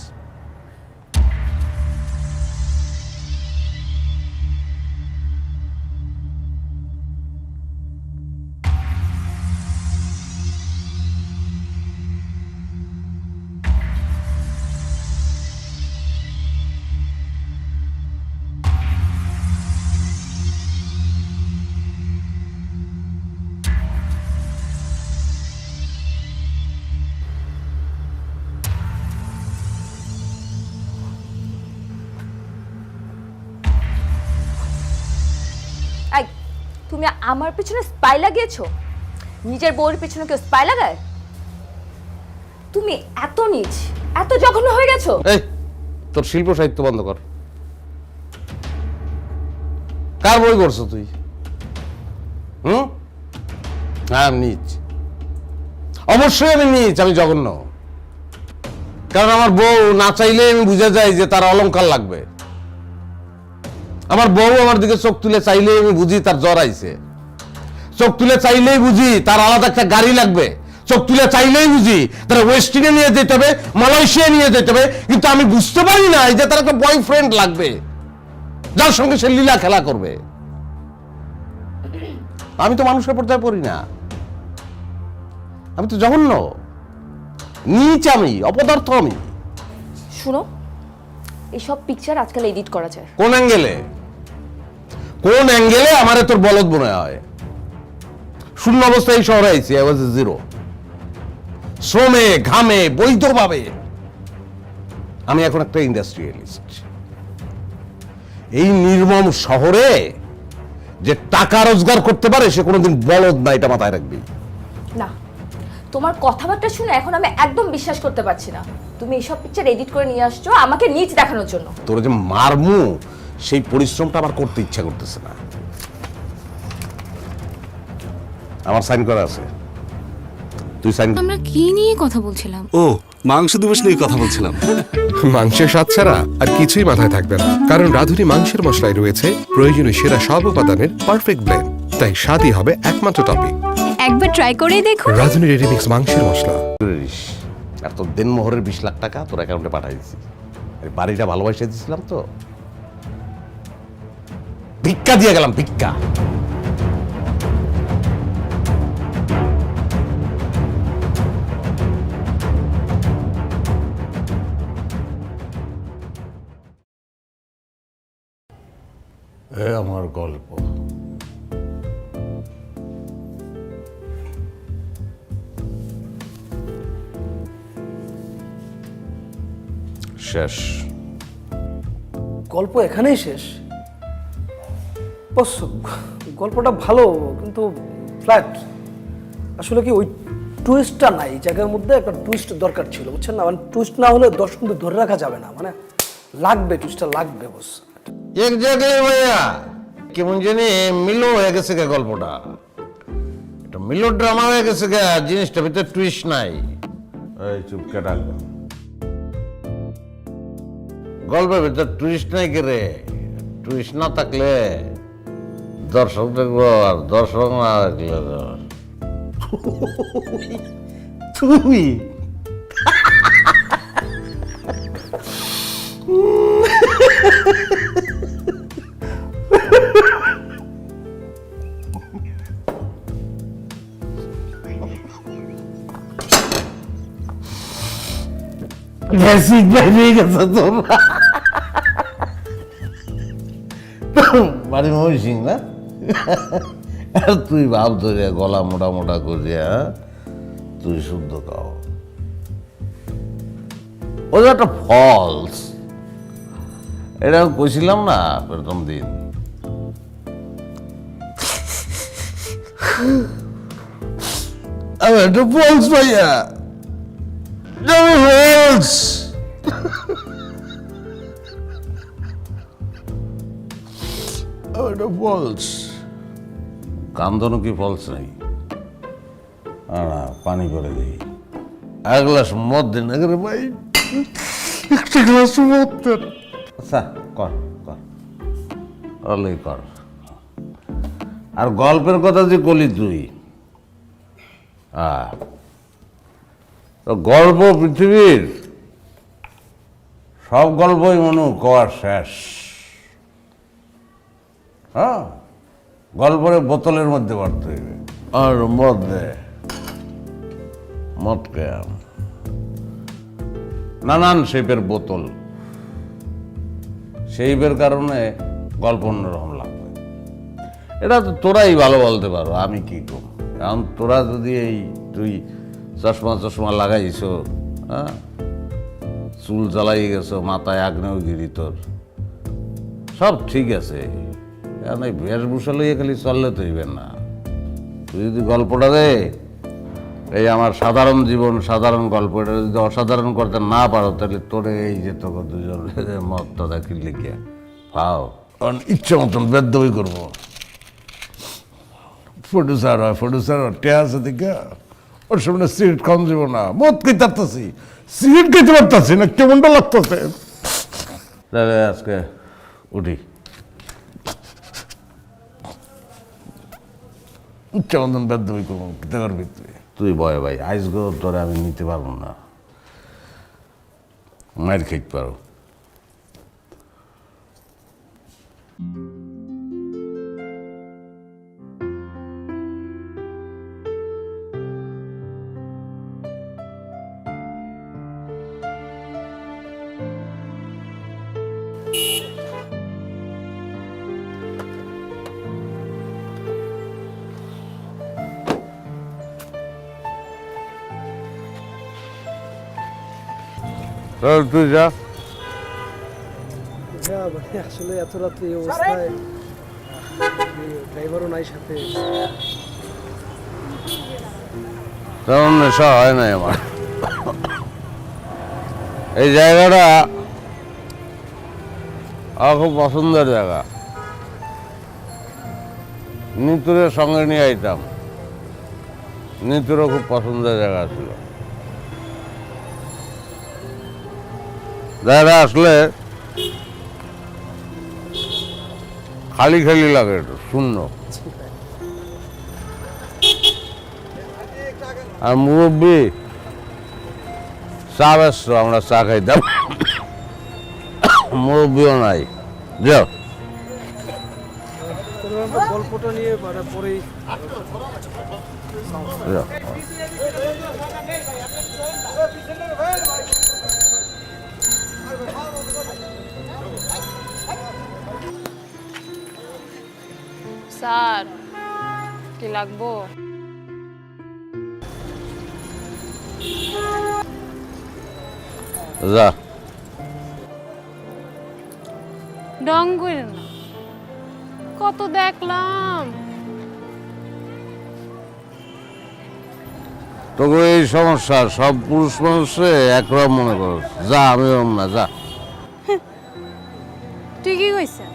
এই, তুমি আমার পেছনে স্পাই লাগিয়েছো? নিজের বউয়ের পেছনে কেউ স্পাই লাগায়? তুমি এত নীচ, এত জঘন্য হয়ে গেছো। এই, তোর শিল্প সাহিত্য বন্ধ কর। কার বই করছো তুই? হ্যাঁ, আমি নীচ, অবশ্যই আমি নীচ, আমি জঘন্য। কারণ আমার বউ না চাইলে আমি বুঝে যাই যে তার অলংকার লাগবে। আমার বউ আমার দিকে চোখ তুলে চাইলে আমি বুঝি তার জ্বর আইছে। চোখ তুলে চাইলেই বুঝি তার আলাদা একটা গাড়ি লাগবে। চোখ তুলে চাইলেই বুঝি তারা ওয়েস্টিনে নিয়ে যেতে হবে, মালয়েশিয়া নিয়ে যেতে হবে। কিন্তু আমি বুঝতে পারি না যে তার একটা বয়ফ্রেন্ড লাগবে যার সঙ্গে সে লীলা খেলা করবে। আমি তো মানুষের পর্যায়ে পড়ি না, আমি তো জঘন্য, নীচ, আমি অপদার্থ। আমি শুনো, এইসব পিকচার আজকাল এডিট করা যায়। কোন অ্যাঙ্গেলে, কোন অ্যাঙ্গেলে আমারে তোর বলদ মনে হয়? শূন্য অবস্থায় এই শহরে আইছি, আই ওয়াজ জিরো। শ্রমে ঘামে বৈধভাবে আমি এখন একটা ইন্ডাস্ট্রিয়ালিস্ট। এই নির্মম শহরে যে টাকা রোজগার করতে পারে সে কোনোদিন বলদ না, এটা মাথায় রাখবি। না, তোমার কথাবার্তা শুনে এখন আমি একদম বিশ্বাস করতে পারছি না। তুমি এইসব পিকচার এডিট করে নিয়ে আসছো আমাকে নিচ দেখানোর জন্য। তোর যে মারমু সেই পরিশ্রমটা আমার করতে ইচ্ছা করতেছে না। আমার সাইন করা আছে, তুই সাইন। আমরা কি নিয়ে কথা বলছিলাম? ও, মাংস দিবস নিয়ে কথা বলছিলাম। মাংসের স্বাদ ছাড়া আর কিছুই মাথায় থাকবে না, কারণ রাঁধুনি মাংসের মশলায় রয়েছে প্রয়োজনীয় সেরা সব উপাদানের পারফেক্ট ব্লেন্ড। তাই স্বাদই হবে একমাত্র টপিক। একবার ট্রাই করেই দেখো। রাঁধুনি রেডিমিক্স মাংসের মশলা। আর তোর দেনমোহরের 20 লাখ টাকা তোর অ্যাকাউন্টে পাঠিয়ে দিচ্ছি। বাড়িটা ভালোবাসে দিয়েছিলাম তো, ভিক্ষা দিয়ে গেলাম, ভিক্ষা। আমার গল্প শেষ। গল্প এখানেই শেষ? বস, গল্পটা ভালো কিন্তু ফ্ল্যাট। আসলে কি ওই টুইস্টটা নাই, জায়গার মধ্যে একটা টুইস্ট দরকার ছিল, বুঝছেন না? মানে টুইস্ট না হলে দর্শক কিন্তু ধরে রাখা যাবে না, মানে লাগবে, টুইস্টটা লাগবে বস। এক্স্যাক্টলি ভাইয়া, কেমন জানি মিলো হয়ে গেছে গে গল্পটা, এটা মিলো ড্রামা হয়ে গেছে গে, জিনিসটা ভিতরে টুইস্ট নাই। এই চুপকে ডাকবে, গল্পের ভিতরে টুইস্ট নাই কে রে? টুইস্ট না থাকলে দর্শক দেখবো, আর দর্শক না দেখলে তুমি বেসিক বেরিয়ে গেছে তোমরা। বাড়ি মহিষিং না? আর তুই ভাব ধরে গলা মোটা মোটা করিয়া তুই শুদ্ধ খাও, ও যে একটা ফলস, এটা কইছিলাম না প্রথম দিন। আমি একটা ফলস ভাইয়া, ফলস। এটা ফলস, কান্দনও কি ফলস নাই? না, পানি করে দিই, এক গ্লাস মদ দিন রে ভাই, একটা গ্লাস মদ দেন। আচ্ছা কর কর, অলেই কর। আর গল্পের কথা যে বলি তুই, গল্প পৃথিবীর সব গল্পই মনে কওয়ার শেষ। হ্যাঁ, গল্পের বোতলের মধ্যে ভরতে হইবে, আর মদ দে, মদ কেন, নানান শেপের বোতল, শেপের কারণে গল্প অন্যরকম লাগবে। এটা তো তোরাই ভালো বলতে পারো, আমি কি করব? এখন তোরা যদি এই তুই চশমা চশমা লাগাইছ, হ্যাঁ, চুল জ্বালাই গেছো, মাথায় আগ্নেয়গিরি, তোর সব ঠিক আছে, এখন এই বেশভূষা লইয়ে খালি চললে তো হইবেন না। তুই যদি গল্পটা দে, এই আমার সাধারণ জীবন, সাধারণ গল্প, এটা যদি অসাধারণ করতে না পারো, তাহলে তোরে এই যে তোকে দুজন মতটা দেখি লিখে পাও, কারণ ইচ্ছে মতন বেদ্যই করবো। প্রডিউসার হয়, প্রডিউসার টেয়া আছে দিকে, ওর সামনে সিগারেট খাওয়ান যাব না, মদ খেতে পারতেছি, সিগারেট খেতে পারতেছি না, কেমনটা লাগতেছে। তাহলে আজকে উঠি, ইচ্ছে মতন বেদ্যই করবো, খেতে পারবি তুই? তুই বয় ভাই, আইসগো তোরে আমি নিতে পারবো না, মায়ের খেতে পারো। তুই যা, আসলে এত রাত্রে এই অবস্থায় ড্রাইভারও নাই সাথে, তেমন নেশা হয় নাই আমার। এই জায়গাটা আমার খুব পছন্দের জায়গা, নিতুরের সঙ্গে নিয়ে আইতাম, নিতুরও খুব পছন্দের জায়গা ছিল। জায়গা আসলে খালি খালি লাগে, একটু শূন্য। আর মুরব্বী চা ব্যস্ত, আমরা চা খাইতাম, মুরব্বীও নাই। যাও, গল্পটা নিয়ে পরেই যাও। স্যার, কি লাগবো? যা, ডং করেন না, কত দেখলাম। তোকে এই সমস্যা, সব পুরুষ মানুষে একরকম মনে করো। যা, আমি ওরম না, যা। ঠিকই কইছে,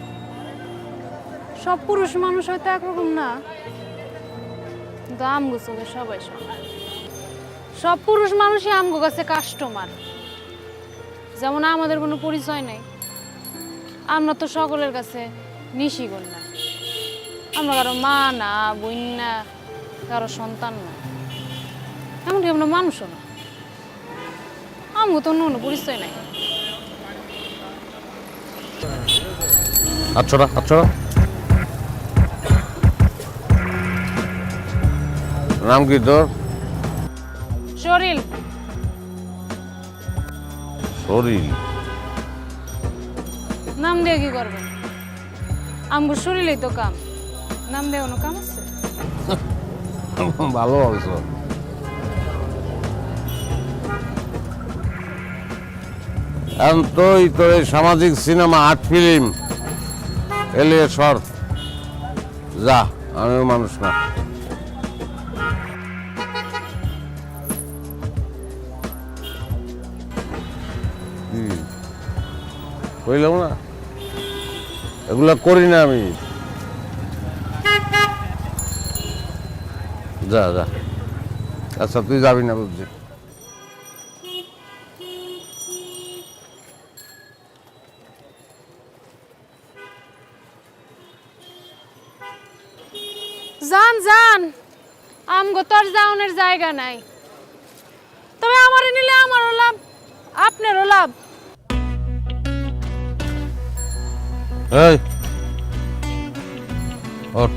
সব পুরুষ মানুষ হয়তো একরকম না, কিন্তু আমগো চোখে সবাই সমান। সব পুরুষ মানুষই আমগো কাছে কাস্টমার। যেমন আমাদের কোনো পরিচয় নেই, আমরা তো সকলের কাছে নিশিগণ না, আমরা কারো মা না, বোন না, কারো সন্তান না, এমনকি আমরা মানুষও না। আমগো তো অন্য কোনো পরিচয় নাই। আচ্ছা, আচ্ছা, নাম কি তোর? শরীর শরীর? নাম দিয়ে কি করবেন? আমগো শরীরেই তো কাম, নাম দিয়ে কোনো কাম আছে? ভালো বলছো। এখন তো তোর এই সামাজিক সিনেমা, আর্ট ফিল্ম এলিয়ে সর, যা, আমিও মানুষ না। কইলাম না, এগুলা করি না আমি। যা যা। আচ্ছা, তুই যাবি না বুঝছি। যান যান, আমগো তো আর যাওনের জায়গা নাই। তবে আমারে নিলে আমারও লাভ, আপনারও লাভ। এই ওঠ।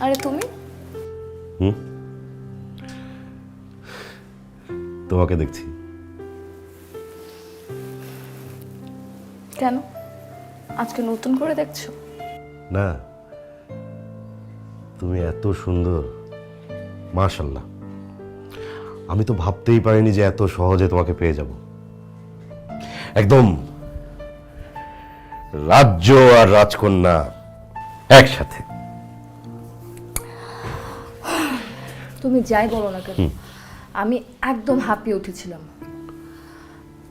আরে তুমি? তোমাকে দেখছি। কেন, আজকে নতুন করে দেখছো? না, তুমি এত সুন্দর, মাশাআল্লাহ। আমি তো ভাবতেই পারিনি যে এত সহজে তোমাকে পেয়ে যাব। একদম রাজ্য আর রাজকন্যা একসাথে। তুমি যাই বলো না কেন, আমি একদম হাঁপিয়ে উঠেছিলাম।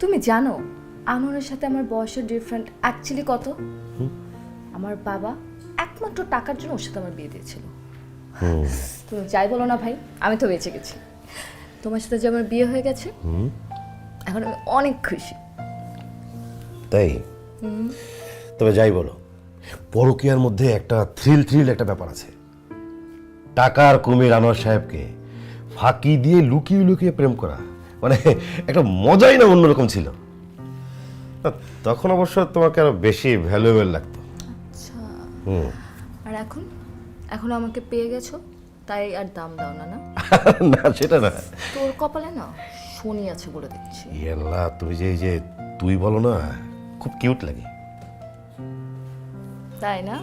তুমি জানো আনোয়ারের সাথে আমার বয়সের ডিফারেন্ট অ্যাকচুয়ালি কত? আমার বাবা একমাত্র টাকার জন্য ওর সাথে আমার বিয়ে দিয়েছিল। তুমি যাই বলো না ভাই, আমি তো বেঁচে গেছি। তোমার সাথে যে আমার বিয়ে হয়ে গেছে, এখন আমি অনেক খুশি। তাই? তবে যাই বলো, পরকীয়ার মধ্যে একটা থ্রিল একটা ব্যাপার আছে। টাকার কুমির আনোয়ার সাহেবকে ফাঁকি দিয়ে লুকিয়ে লুকিয়ে প্রেম করা, মানে একটা মজাই না অন্যরকম ছিল। তখন অবশ্য তোমাকে আরো বেশি ভ্যালুয়েবল লাগতো। আচ্ছা, আর এখন এখন আমাকে পেয়ে গেছো তাই আর দাম দাও না? না না, সেটা না। তোর কপালে না শনি আছে বলে দেখছি। ইয়াল্লাহ, তুমি যে তুই বলো না, খুব কিউট লাগে। তাই না?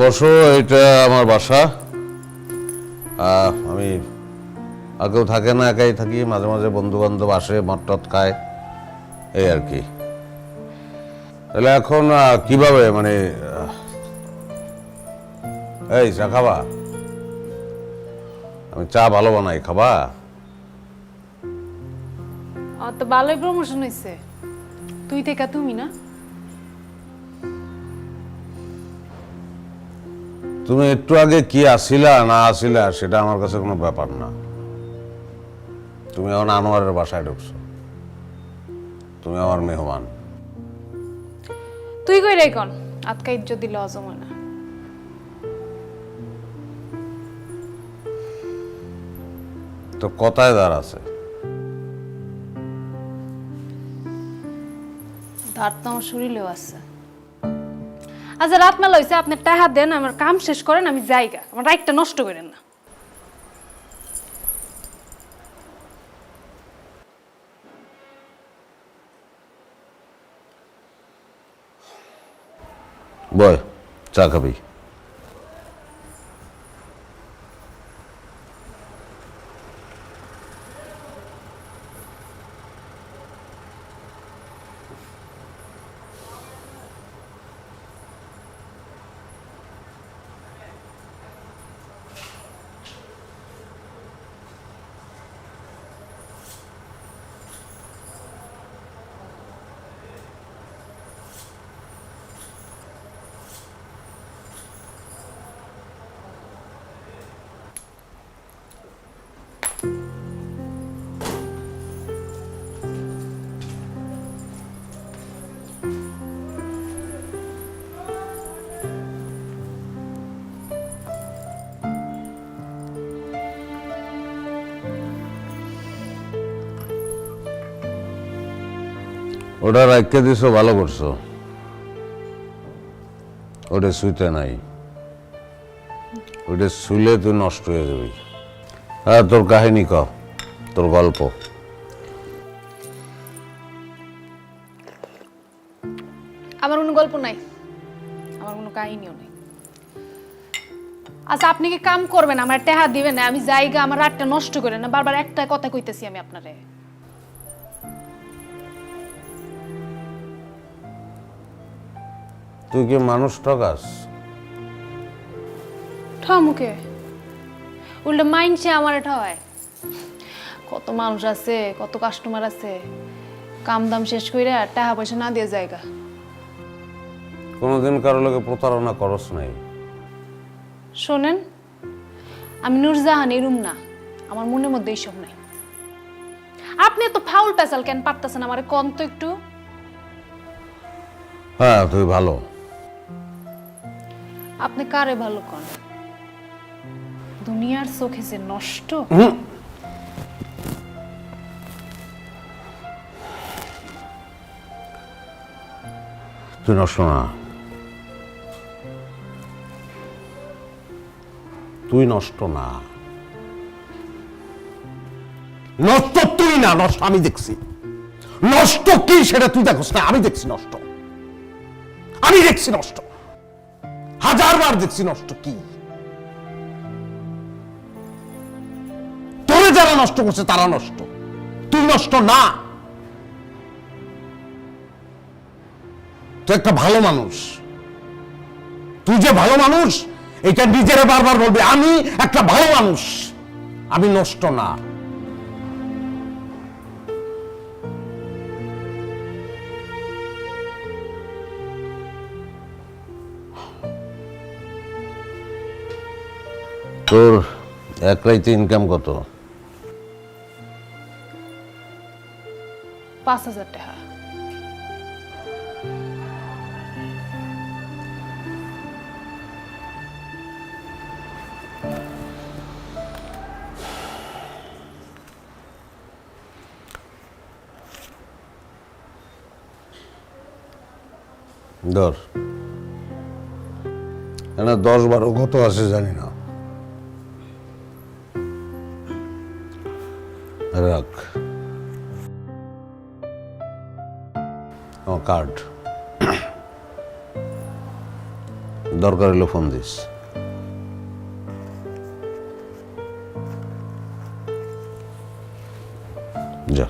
বসো, এটা আমার বাসা। আমি আর কেউ থাকে না, একাই থাকি। মাঝে মাঝে বন্ধু বান্ধব আসে, মদ টদ খায়, এই আর কি। তাহলে এখন কিভাবে, মানে এই চা খাবা? আমি চা ভালো বানাই, খাবা? তো ভালোই প্রমোশন হয়েছে, তুই থেকে তুমি না। তুমি একটু আগে কি আসিলা না আসিলা সেটা আমার কাছে কোনো ব্যাপার না। তুমি এখন আনোয়ারের বাসায় ঢুকছো, তুমি আমার মেহমান। তুই কই রে কোন আজকে ইজ্জত দিলে অজম হয় না। তো কথায় দাঁড় আছে। ধার তো আমার শরীরেও আছে। আচ্ছা রাত মেলা হয়েছে, আপনি টাকা দেন, আমার কাম শেষ করেন, আমি যাইগা, আমার রাইটটা নষ্ট করেন না। বয়, চা খাবি? ওটা রাখতে দিছো, ভালো করছো। ওটা শুইতে নাই, ওটা শুইলে তুই নষ্ট হয়ে যাবি। হ্যাঁ, তোর কাহিনী ক, তোর গল্প। আমার কোনো গল্প নাই, আমার কোনো কাহিনীও নেই। আচ্ছা আপনি কি কাম করবেন, আমার টাকা দিবেন না, আমি যাইগা, আমার রাতটা নষ্ট করেন না। বারবার একটা কথা কইতেছি আমি আপনারে। তুই কি মানুষ ঠকাস? ঠমুকে উল্টা মাইনছে আমার ঠয়। কত মানুষ আছে, কত কাস্টমার আছে, কাম দাম শেষ কইরা টাকা পয়সা না দিয়ে জায়গা। কোনোদিন কারো লোকে প্রতারণা করস নাই? শোনেন, আমি নূরজাহান এরুম না, আমার মনের মধ্যে এইসব নাই। আপনি এত ফাউল পেশাল কেন পারতেছেন আমারে কোন তো একটু? হ্যাঁ, তুই ভালো। আপনি কারে ভালো কোন? দুনিয়ার চোখে যে নষ্ট। তুই নষ্ট না, তুই নষ্ট না, নষ্ট তুই না, নষ্ট আমি দেখছি। নষ্ট কি সেটা তুই দেখছ না, আমি দেখছি নষ্ট। আমি দেখছি নষ্ট, 1000 বার দেখছি নষ্ট কি। তোরে যারা নষ্ট করছে তারা নষ্ট, তুই নষ্ট না। তুই একটা ভালো মানুষ, তুই যে ভালো মানুষ এটা নিজেরা বারবার বলবে, আমি একটা ভালো মানুষ, আমি নষ্ট না। তোর এক রাইতে ইনকাম কত? 5000 টাকা। ধর, এখানে 10-12 কত আছে জানি না, রাখ। আমার কার্ড, দরকার হলে ফোন দিস। যা।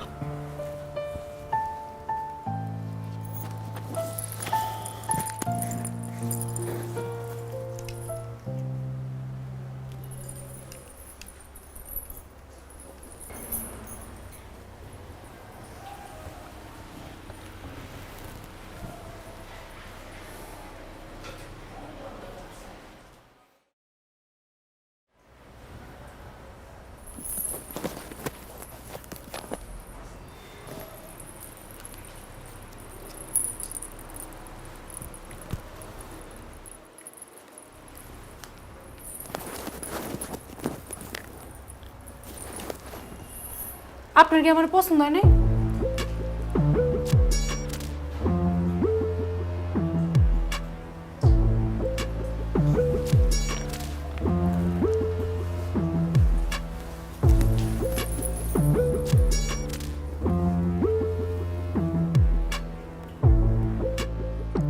আপনার কি আমার পছন্দ হয় নাই?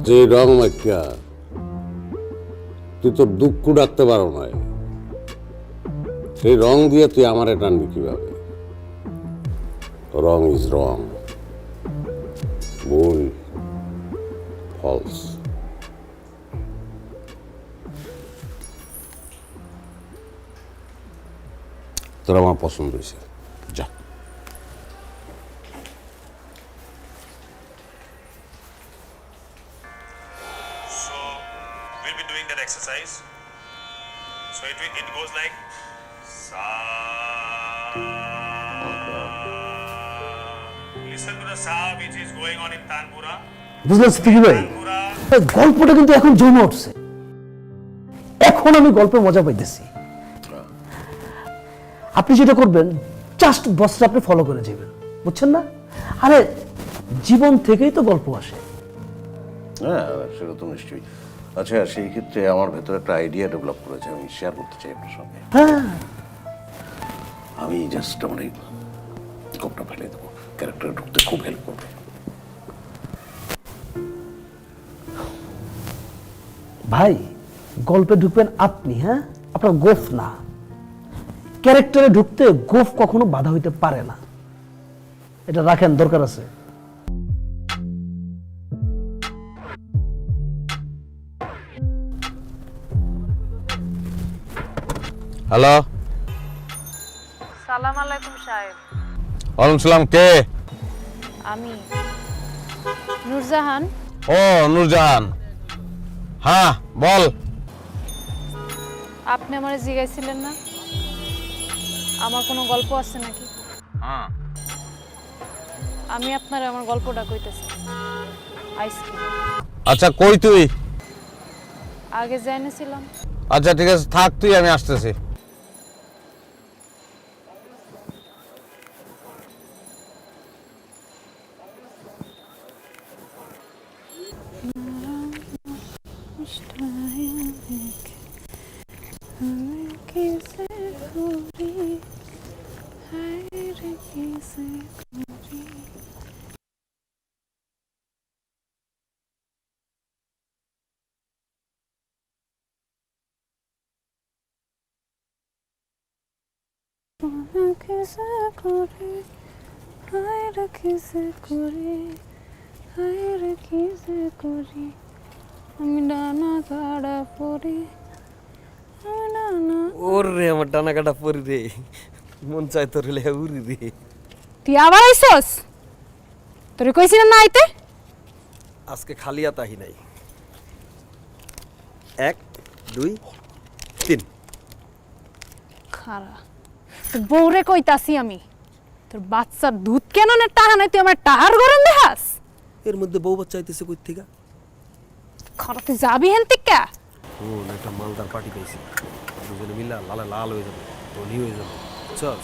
যে রং মাইকা তুই তোর দুঃখ ডাকতে পারো না, সেই রং দিয়ে তুই আমারে টানবি কিভাবে? রং ইজ রং, ভুল, ফলস। তোর আমার পছন্দ হয়েছে, যা। We'll be doing that exercise. So it goes like sa. Listen to the sa which is going on in Tanpura. বুঝলেন সিদ্দিকী ভাই, গল্পটা কিন্তু এখন জমে উঠছে। এখন আমি গল্পে মজা পাইতেছি। আপনি যেটা করবেন, জাস্ট বসটা আপনি ফলো করে যাবেন, বুঝছেন না? আরে জীবন থেকেই তো গল্প আসে। হ্যাঁ, সেটা তো নিশ্চয়ই। আচ্ছা, সেই ক্ষেত্রে আমার ভেতরে একটা আইডিয়া ডেভেলপ করেছে, আমি শেয়ার করতে চাই আপনার সঙ্গে। হ্যাঁ, আমি জাস্ট আমার এই গল্পটা ফেলে দেবো, ক্যারেক্টারে ঢুকতে খুব হেল্প করবে। ভাই গল্পে ঢুকবেন আপনি, হ্যাঁ, আপনার গোফ না। ক্যারেক্টারে ঢুকতে গোফ কখনো বাধা হইতে পারে না, এটা রাখেন, দরকার আছে। হ্যালো, সালাম আলাইকুম সাহেব। ওয়ালাইকুম সালাম। কে? আমি নূরজাহান। ও নূরজাহান, হ্যাঁ বল। আপনি আমারে জিজ্ঞাসিলেন না আমার কোনো গল্প আছে নাকি? হ্যাঁ, আমি আপনার আমার গল্পটা কইতেছি। আইসক্রিম। আচ্ছা কই তুই? আগে জানিয়েছিলাম। আচ্ছা ঠিক আছে, থাক তুই, আমি আসতেছি। আমি ডানা কাটা পরে, ওরে আমার ডানা কাটা পরি রে, মন চাই তোর উড়ি রে। তুই আবার আইসস? তোরে কইছিলাম না আইতে। আজকে খালি আতাহি নাই। 1 2 3। খারা তোর বউরে কইতাছি আমি, তোর বাচ্চার দুধ কেন না টাহা নাই, তুই আমার টাহার গরম দেখাস। এর মধ্যে বউ বাচ্চা আইতেছে কই থেকে? খারা তুই যাবি হেন থেকে? ও একটা মালদার পার্টি পাইছি, দুজনে মিলা লালে লাল হয়ে যাবে, ধনী হয়ে যাবে, চল।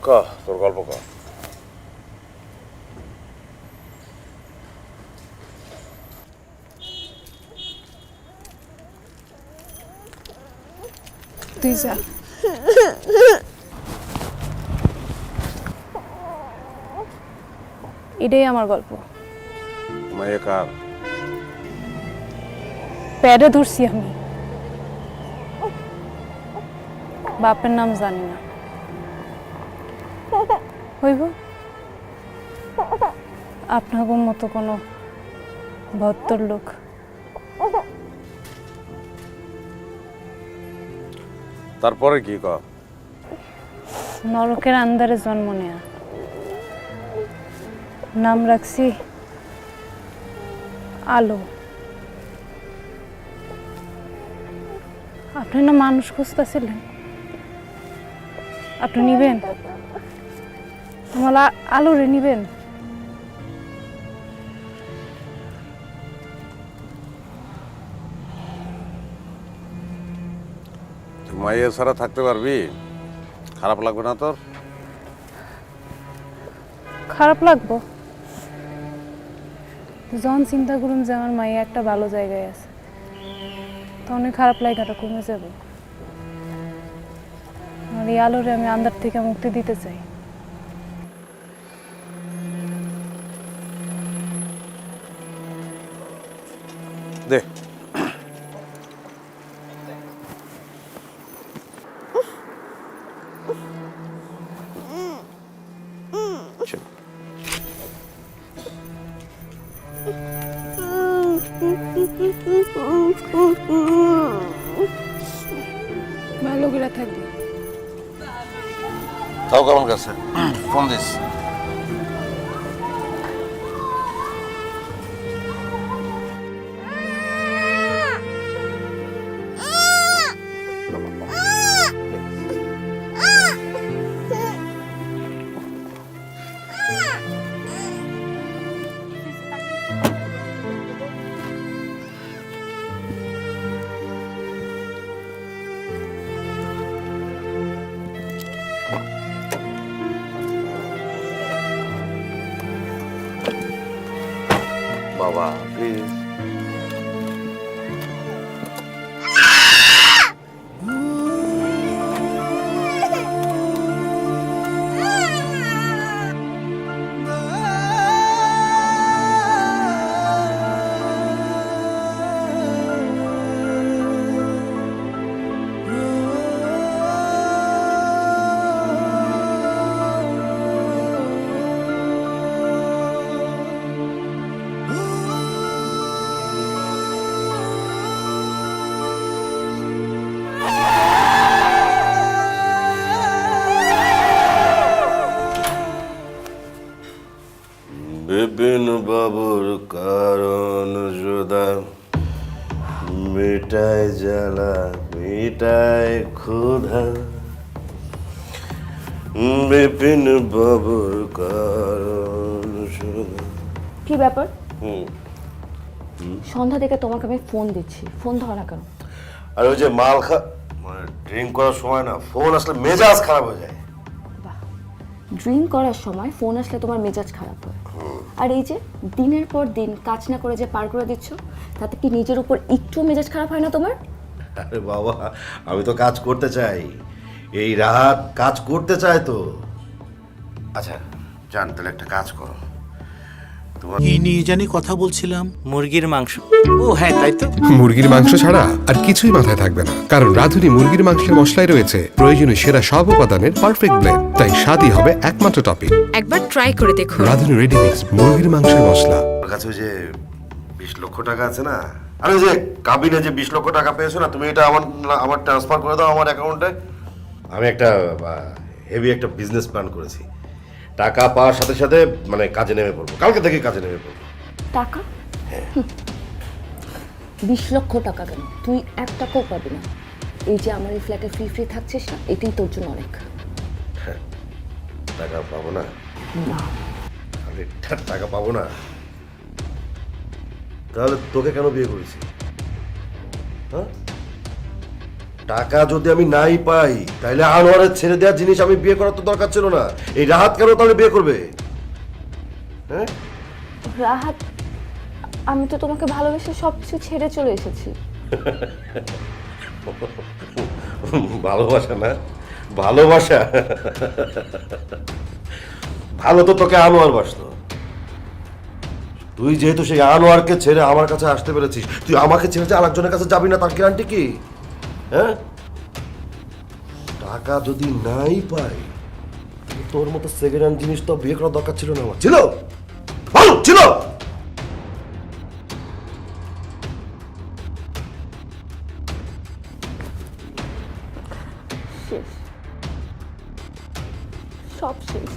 ক তোর গল্প ক। তুই যা। এটাই আমার গল্প। মাইয়া কার? প্যাডে ধরছি আমি, বাপের নাম জানি না। হইব আপনার মতো কোনো ভদ্র লোক তারপরে কি ক? নরকের আন্দারে জন্ম নেয়া, নাম রাখছি আলো। আপনি না মানুষ খুঁজতেছিলেন, আপনি নিবেন? আমার আলুরে নিবেন? তুই মাইয়া ছাড়া থাকতে পারবি? খারাপ লাগবে না তোর? খারাপ লাগবো যখন চিন্তা করুন যে আমার মাইয়া একটা ভালো জায়গায় আছে, তখন ওই খারাপ লাগাটা কমে যাবে। আর এই আলোরে আমি আন্দার থেকে মুক্তি দিতে চাই। দে ভালো করে থাকবি। তাও কেমন গেছে? Phone this. বাবা প্লিজ। বিপিন বাবুর কারণ যোদা মিটায় জ্বালা মিটায় ক্ষুধা, বিপিন বাবুর কারণ যোদা। কি ব্যাপার? সন্ধ্যা থেকে তোমাকে আমি ফোন দিচ্ছি, ফোন ধরো না কেন? আর ওই যে মাল মানে ড্রিঙ্ক করার সময় না ফোন আসলে মেজাজ খারাপ হয়ে যায়। ড্রিঙ্ক করার সময় ফোন আসলে তোমার মেজাজ খারাপ হয়, আর এই যে দিনের পর দিন কাজ না করে যে পার করে দিচ্ছ, তাতে কি নিজের উপর একটু মেজাজ খারাপ হয় না তোমার? আরে বাবা, আমি তো কাজ করতে চাই, এই রাত কাজ করতে চাই তো। আচ্ছা জান, তাহলে একটা কাজ করো। কি নিয়ে জানি কথা বলছিলাম? মুরগির মাংস। ও হ্যাঁ, তাই তো। মুরগির মাংস ছাড়া আর কিছুই মাথায় থাকবে না, কারণ রাঁধুনি মুরগির মাংসের মশলায় রয়েছে প্রয়োজনীয় সেরা সব উপাদানের পারফেক্ট ব্লেন্ড, তাই স্বাদই হবে একমাত্র টপিক। একবার ট্রাই করে দেখুন রাঁধুনি রেডি মিক্স মুরগির মাংসের মশলা। আমার কাছে ওই যে 20 লক্ষ টাকা আছে না, আর ওই যে কাবিনে যে 20 লক্ষ টাকা পেয়েছো না, তুমি এটা আমার ট্রান্সফার করে দাও আমার অ্যাকাউন্টে। আমি একটা হেভি একটা বিজনেস প্ল্যান করেছি, টাকা পাওয়ার সাথে সাথে মানে কাজে নেমে পড়বো, কালকে থেকে কাজে নেমে পড়বো। টাকা? 20 লক্ষ টাকা কেন? তুই 1 টাকাও পাবি না। এই যে আমার এই ফ্ল্যাটে ফ্রি ফ্রি থাকছিস না, এটাই তোর জন্য অনেক। টাকা পাবো না? না। আরে টাকা পাবো না? তাহলে তোকে কেন বিয়ে করেছি? হ্যাঁ, টাকা যদি আমি নাই পাই তাহলে আনোয়ারের ছেড়ে দেওয়ার জিনিস আমি বিয়ে করার তো দরকার ছিল না। এই রাহাত কেন তাহলে বিয়ে করবে? হ্যাঁ রাহাত, আমি তো তোমাকে ভালোবেসে সবকিছু ছেড়ে চলে এসেছি। ভালোবাসা না, ভালোবাসা। ভালো তো তোকে আনোয়ার বাসতো। তুই যেহেতু সেই আনোয়ারকে ছেড়ে আমার কাছে আসতে পেরেছিস, তুই আমাকে ছেড়ে যে আরেকজনের কাছে যাবি না তার গ্যারান্টি কি? হ্যাঁ, টাকা যদি নাই পাই তোর মতো সেকেন্ড হ্যান্ড জিনিস তো বিয়ে করার দরকার ছিল না আমার। ছিল? বল ছিল? শেষ, সব শেষ।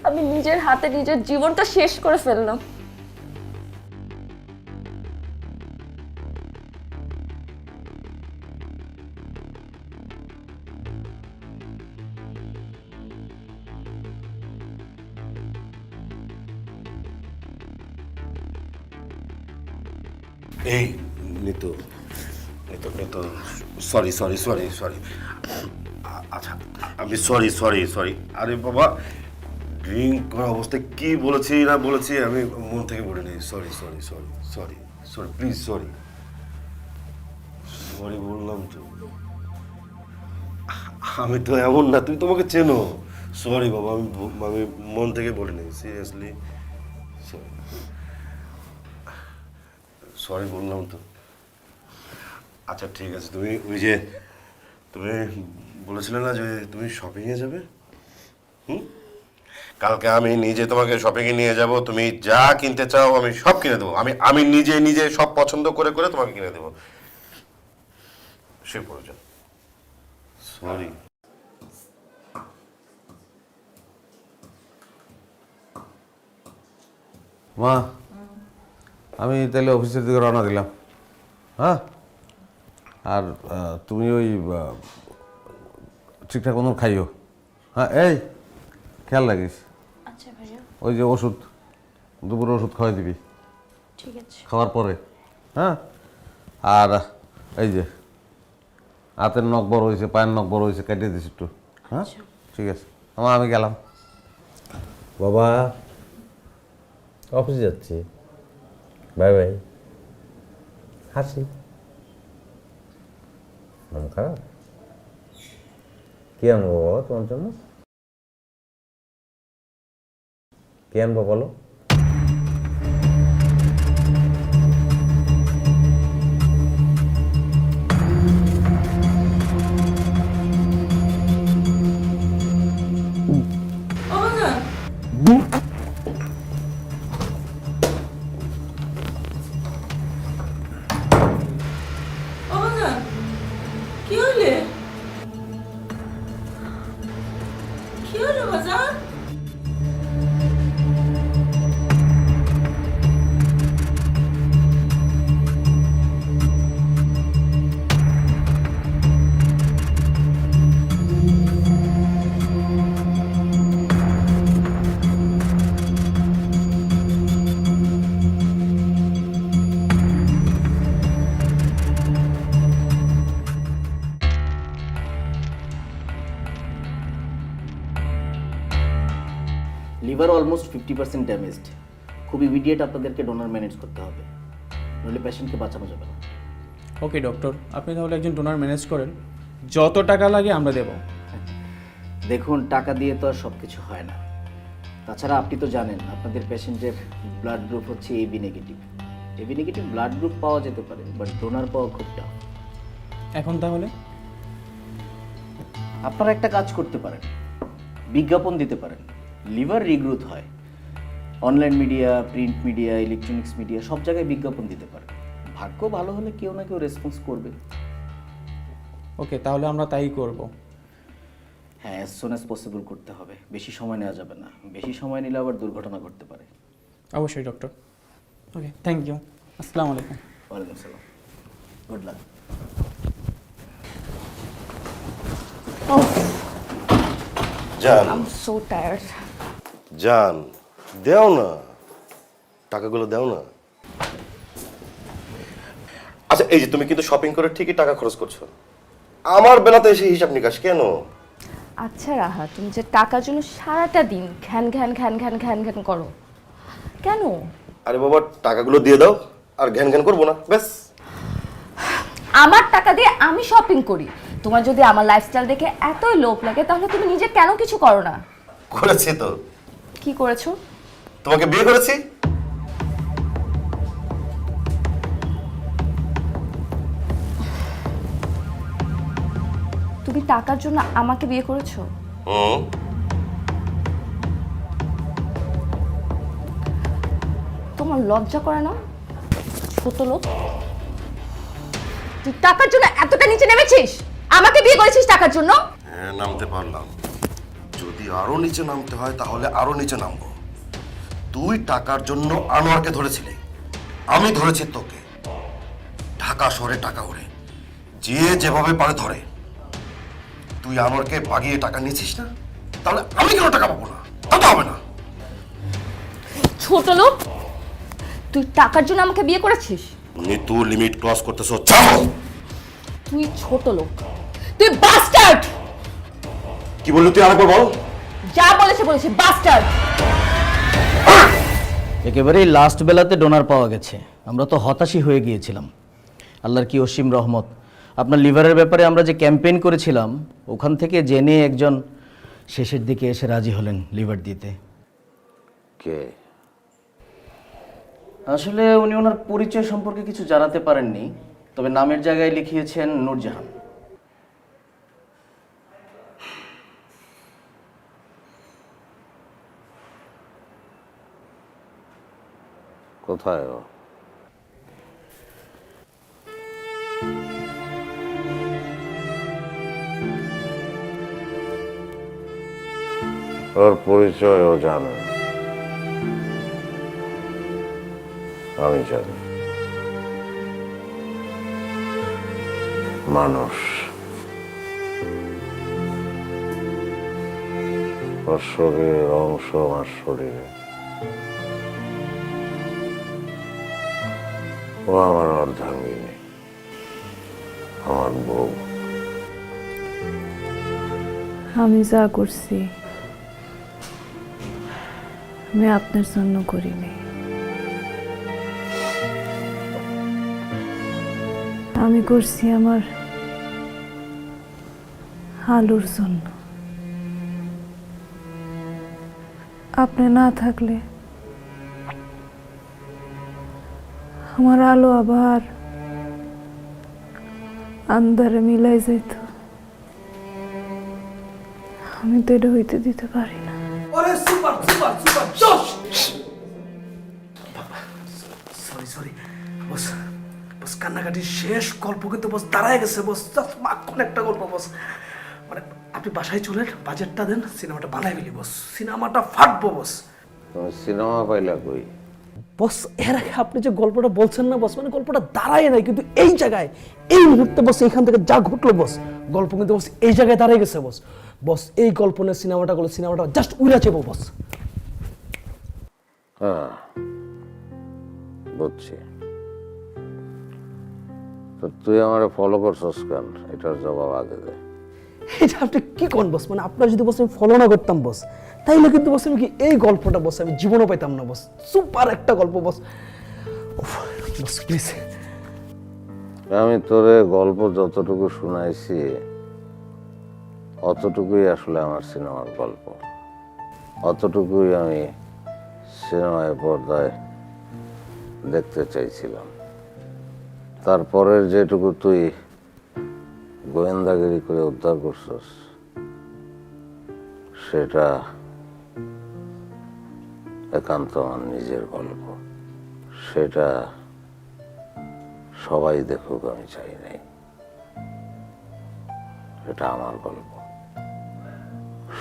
আমি নিজের হাতে নিজের জীবনটা শেষ করে ফেললাম। এই Nitu Nitu Nitu sorry sorry sorry sorry আচ্ছা আমি সরি সরি সরি আরে বাবা ড্রিঙ্ক করা অবস্থায় কি বলেছি না বলেছি আমি মন থেকে বলে নিই sorry sorry sorry sorry sorry please sorry sorry বললাম তো আমি তো এমন না, তুমি তোমাকে চেনো। সরি বাবা, আমি মন থেকে বলে নিই, সিরিয়াসলি সরি সরি বললাম তো। আচ্ছা ঠিক আছে, তুমি ওই যে তুমি বলেছিলে না যে তুমি শপিংয়ে যাবে, কালকে আমি নিজে তোমাকে শপিংয়ে নিয়ে যাব, তুমি যা কিনতে চাও আমি সব কিনে দেবো। আমি নিজে নিজে সব পছন্দ করে করে তোমাকে কিনে দেবো, সে প্রয়োজন। সরি। মা আমি তাহলে অফিসের দিকে রওনা দিলাম, হ্যাঁ? আর তুমি ওই ঠিকঠাক মতন খাইও, হ্যাঁ? এই খেয়াল রাখিস। আচ্ছা ভাইয়া। ওই যে ওষুধ, দুপুরে ওষুধ খাওয়াই দিবি, ঠিক আছে। খাওয়ার পরে, হ্যাঁ? আর এই যে হাতের নখ বড় হয়েছে, পায়ের নখ বড় হয়েছে, কেটে দিস একটু, হ্যাঁ? ঠিক আছে আমি গেলাম। বাবা অফিসে যাচ্ছি, বাই বাই। হাসি মন খারাপ? কি আনবো বাবা তোমার জন্য? কি আনবো বলো? কি হইলে? কি হইলে বাজার? Liver almost 50% damaged. খুব ইমিডিয়েট আপনাদেরকে ডোনার ম্যানেজ করতে হবে, নইলে পেশেন্টকে বাঁচানো যাবে না। ওকে ডক্টর, আপনি তাহলে একজন ডোনার ম্যানেজ করেন, যত টাকা লাগে আমরা দেব। দেখুন, টাকা দিয়ে তো আর সব কিছু হয় না। তাছাড়া আপনি তো জানেন আপনাদের পেশেন্টের ব্লাড গ্রুপ হচ্ছে AB negative. AB negative blood group পাওয়া যেতে পারে, বাট ডোনার পাওয়া খুব টাফ। এখন তাহলে আপনারা একটা কাজ করতে পারেন, বিজ্ঞাপন দিতে পারেন। লিভার রিগ্রোথ হয়, online media, print media, electronics media সব জায়গায় বিজ্ঞাপন দিতে পারেন। ভাগ্য ভালো হলে কেউ না কেউ রেসপন্স করবে। ওকে, তাহলে আমরা তাই করব। হ্যাঁ, অ্যাজ সুন অ্যাজ পসিবল করতে হবে, বেশি সময় নেওয়া যাবে না। বেশি সময় নিলে আবার দুর্ঘটনা ঘটতে পারে। অবশ্যই ডক্টর। Okay, thank you. আসসালামু আলাইকুম। ওয়ালাইকুম আসসালাম। Good luck. জান, I'm so tired. জান দেও না, টাকাগুলো দেও না। আচ্ছা এই যে তুমি কিন্তু শপিং করে ঠিকই টাকা খরচ করছো, আমার বেলাতে এসে হিসাব নিকাশ কেন? আচ্ছা রাহা, তুমি যে টাকার জন্য সারাটা দিন ঘ্যান ঘ্যান ঘ্যান ঘ্যান ঘ্যান ঘ্যান করো কেন? আরে বাবা, টাকাগুলো দিয়ে দাও আর ঘ্যান ঘ্যান করবো না, ব্যাস। আমার টাকা দিয়ে আমি শপিং করি, তোমার যদি আমার লাইফস্টাইল দেখে এতই লোভ লাগে তাহলে তুমি নিজে কেন কিছু করো না? করেছি তো। কি করেছো? তোমাকে বিয়ে করেছি। তুমি টাকার জন্য আমাকে বিয়ে করেছো? তোমার লজ্জা করে না? ছোট লোক, তুই টাকার জন্য এতটা নিচে নেমেছিস, আমাকে বিয়ে করেছিস টাকার জন্য? হ্যাঁ, নামতে পারলাম। যদি আরো নিচে নামতে হয় তাহলে আরো নিচে নামবো। তুই টাকার জন্য আনোয়ারকে ধরেছিলি, আমি ধরেছি তোকে। ঢাকা শহরে টাকা ওরে, যে যেভাবে পারে ধরে। তুই আনোয়ারকে বাগিয়ে টাকা নিয়েছিস না, তাহলে আমি কেন টাকা পাবো না? তা তো হবে না। ছোট লোক, তুই টাকার জন্য আমাকে বিয়ে করেছিস? মৃত্যু লিমিট ক্রস করতেছো, যাও। তুই ছোট লোক, তুই বাস্টার্ড। কি বললি তুই, আরেকবার বল। যা বলেছে বাস্টার্ড। একেবারেই লাস্ট বেলাতে ডোনার পাওয়া গেছে। আমরা তো হতাশই হয়ে গিয়েছিলাম। আল্লাহর কি অসীম রহমত, আপনার লিভারের ব্যাপারে আমরা যে ক্যাম্পেইন করেছিলাম ওখান থেকে জেনে একজন শেষের দিকে এসে রাজি হলেন লিভার দিতে। কে? আসলে উনি ওনার পরিচয় সম্পর্কে কিছু জানাতে পারেননি, তবে নামের জায়গায় লিখিয়েছেন নূরজাহান। কোথায় ও? ওর পরিচয় ও জানে, আমি জানি। মানুষ, ওর শরীরের অংশ আমার শরীরে। ও আমার অর্ধাঙ্গিনী, আমার বউ। আমি যা করছি আমি আপনার জন্য করিনি, আমি করছি আমার আলুর জন্য। আপনি না থাকলে আমার আলো আবার আন্ধারে মিলাই যেত। আমি তো এটা হইতে দিতে পারি না। ওরে সুপার সুপার সুপার জোশ। সরি বস, বস কান্নাকাটি শেষ, গল্প কিন্তু বস দাঁড়ায় গেছে বস, জাস্ট মাখন একটা গল্প বস। মানে আপনি বাসায় চলেন, বাজেটটা দেন, সিনেমাটা বানাই ফেলি বস, সিনেমাটা ফাটবো বস। তুমি সিনেমা পাইলা কই? বস এর আগে আপনি যে গল্পটা বলছেন না বস, মানে গল্পটা দাঁড়ায় নাই, কিন্তু এই জায়গায় এই মুহূর্তে বস এইখান থেকে যা ঘটলো বস, গল্প কিন্তু বস এই জায়গায় দাঁড়িয়ে গেছে বস। বস এই গল্প নিয়ে সিনেমাটা করলো, সিনেমাটা জাস্ট উড়া চেপো বস। হ্যাঁ বুঝছি, তো তুই আমারে ফলো করছস কেন? এটার জবাব আগে দে। এটা আপনি কি কোন বস, মানে আপনার যদি বস আমি ফলো না করতাম বস, তাইলে কিন্তু বস আমি কি এই গল্পটা বস আমি জীবনও পাইতাম না বস। সুপার একটা গল্প বস। বস প্লিজ। আমি তোরে গল্প যতটুকু শুনাইছি অতটুকুই আসলে আমার সিনেমার গল্প, অতটুকুই আমি সিনেমায় পর্দায় দেখতে চাইছিলাম। তারপরের যেটুকু তুই গোয়েন্দাগিরি করে উদ্ধার করছস সেটা একান্ত আমার নিজের গল্প, সেটা সবাই দেখুক আমি চাই নাই। এটা আমার গল্প,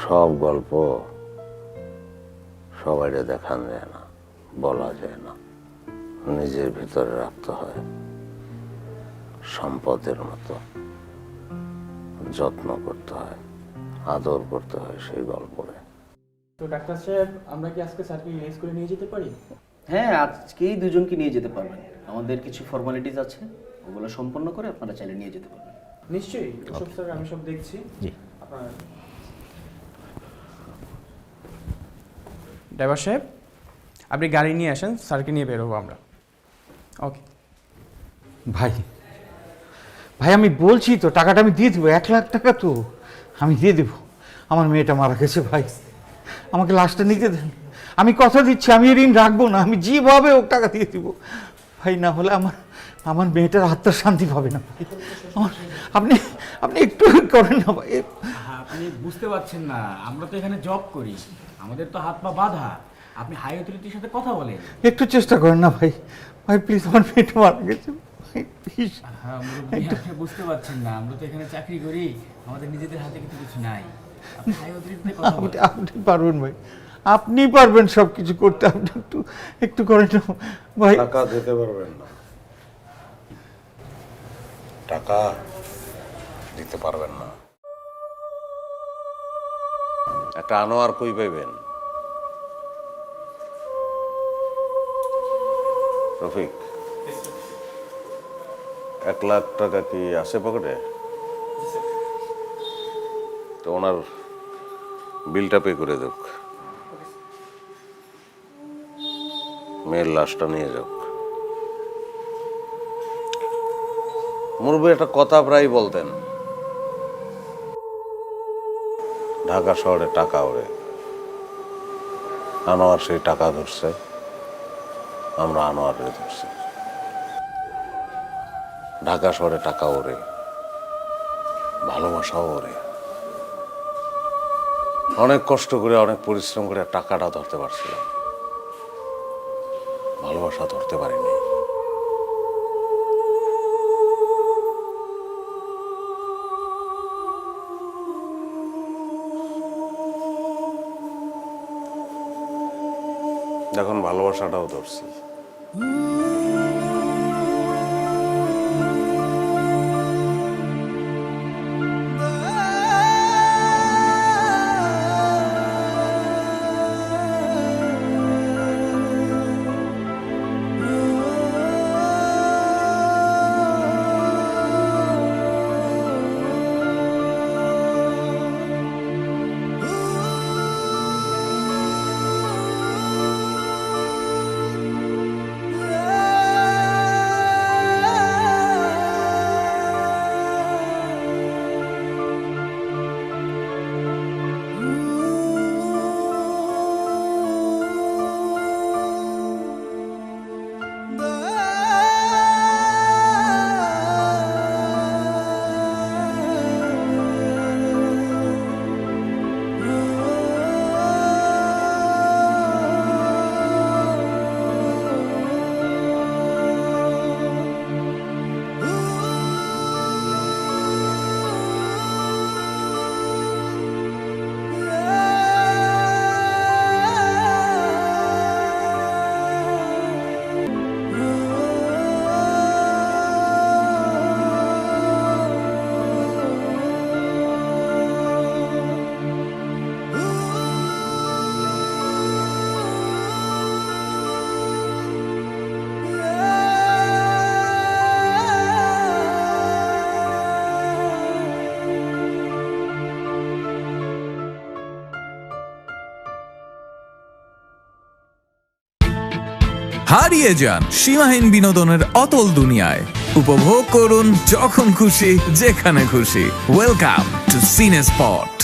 সব গল্প সবাইকে দেখান যায় না, বলা যায় না, নিজের ভিতরে রাখতে হয় সম্পদের মতো, যত্ন করতে হয়, আদর করতে হয় সেই গল্পে। তো ডাক্তার সাহেব, আমরা কি আজকে স্যারকে রিলিজ করে নিয়ে যেতে পারি? হ্যাঁ, আজকেই দুজনকে নিয়ে যেতে পারবেন। আমাদের কিছু ফর্মালিটিস আছে, ওগুলো সম্পন্ন করে আপনারা চাইলে নিয়ে যেতে পারবেন। নিশ্চয়ই, ওসব স্যার আমি সব দেখছি। জি। আপনার ড্রাইভার সাহেব, আপনি গাড়ি নিয়ে আসেন, স্যারকে নিয়ে বেরোবো আমরা। ওকে ভাই ভাই আমি বলছি তো, টাকাটা আমি দিয়ে দেবো, 1 লাখ টাকা তো আমি দিয়ে দেবো। আমার মেয়েটা মারা গেছে ভাই, আমাকে লাশটা নিতে দেন। আমি কথা দিচ্ছি আমি ঋণ রাখবো না, আমি যেভাবে হোক টাকা দিয়ে দিব ভাই, না হলে আমার মেয়েটার আত্মার শান্তি পাবে না ভাই। আপনি আপনি একটু করেন না ভাই। আপনি বুঝতে পারছেন না, আমরা তো এখানে জব করি, আমাদের তো হাত পা বাঁধা। আপনি হাই অথরিটির সাথে কথা বলেন। একটু চেষ্টা করেন না ভাই, ভাই প্লিজ, আমার মেয়েটা মারা গেছে ভাই, প্লিজ। হ্যাঁ মুরব্বি, আপনি বুঝতে পারছেন না, আমরা তো এখানে চাকরি করি, আমাদের নিজেদের হাতে কিন্তু কিছু নাই। আপনি হাই অথরিটিতে কথা বলেন। আপনি পারবেন ভাই, আপনি পারবেন সব কিছু করতে, আপনি একটু করেন না ভাই। টাকা দিতে পারবেন না, টাকা দিতে পারবেন না, একটা আনোয়ার কই পাইবেন? রফিক, 1 লাখ টাকা কি আছে পকেটে? তো ওনার বিলটা পে করে দেখ, মেয়ের লাশটা নিয়ে যাও। মুরব্বী একটা কথা প্রায় বলতেন, ঢাকা শহরে টাকা ওরে। আনোয়ার সেই টাকা ধরছে, আমরা আনোয়ারে ধরছি। ঢাকা শহরে টাকা ওরে, ভালোবাসাও ওরে। অনেক কষ্ট করে, অনেক পরিশ্রম করে টাকাটা ধরতে পারছিলাম, ভালোবাসা ধরতে পারিনি। এখন ভালোবাসাটাও ধরছি। হারিয়ে যান সীমাহীন বিনোদনের অতল দুনিয়ায়। উপভোগ করুন যখন খুশি, যেখানে খুশি। ওয়েলকাম টু সিনে স্পট।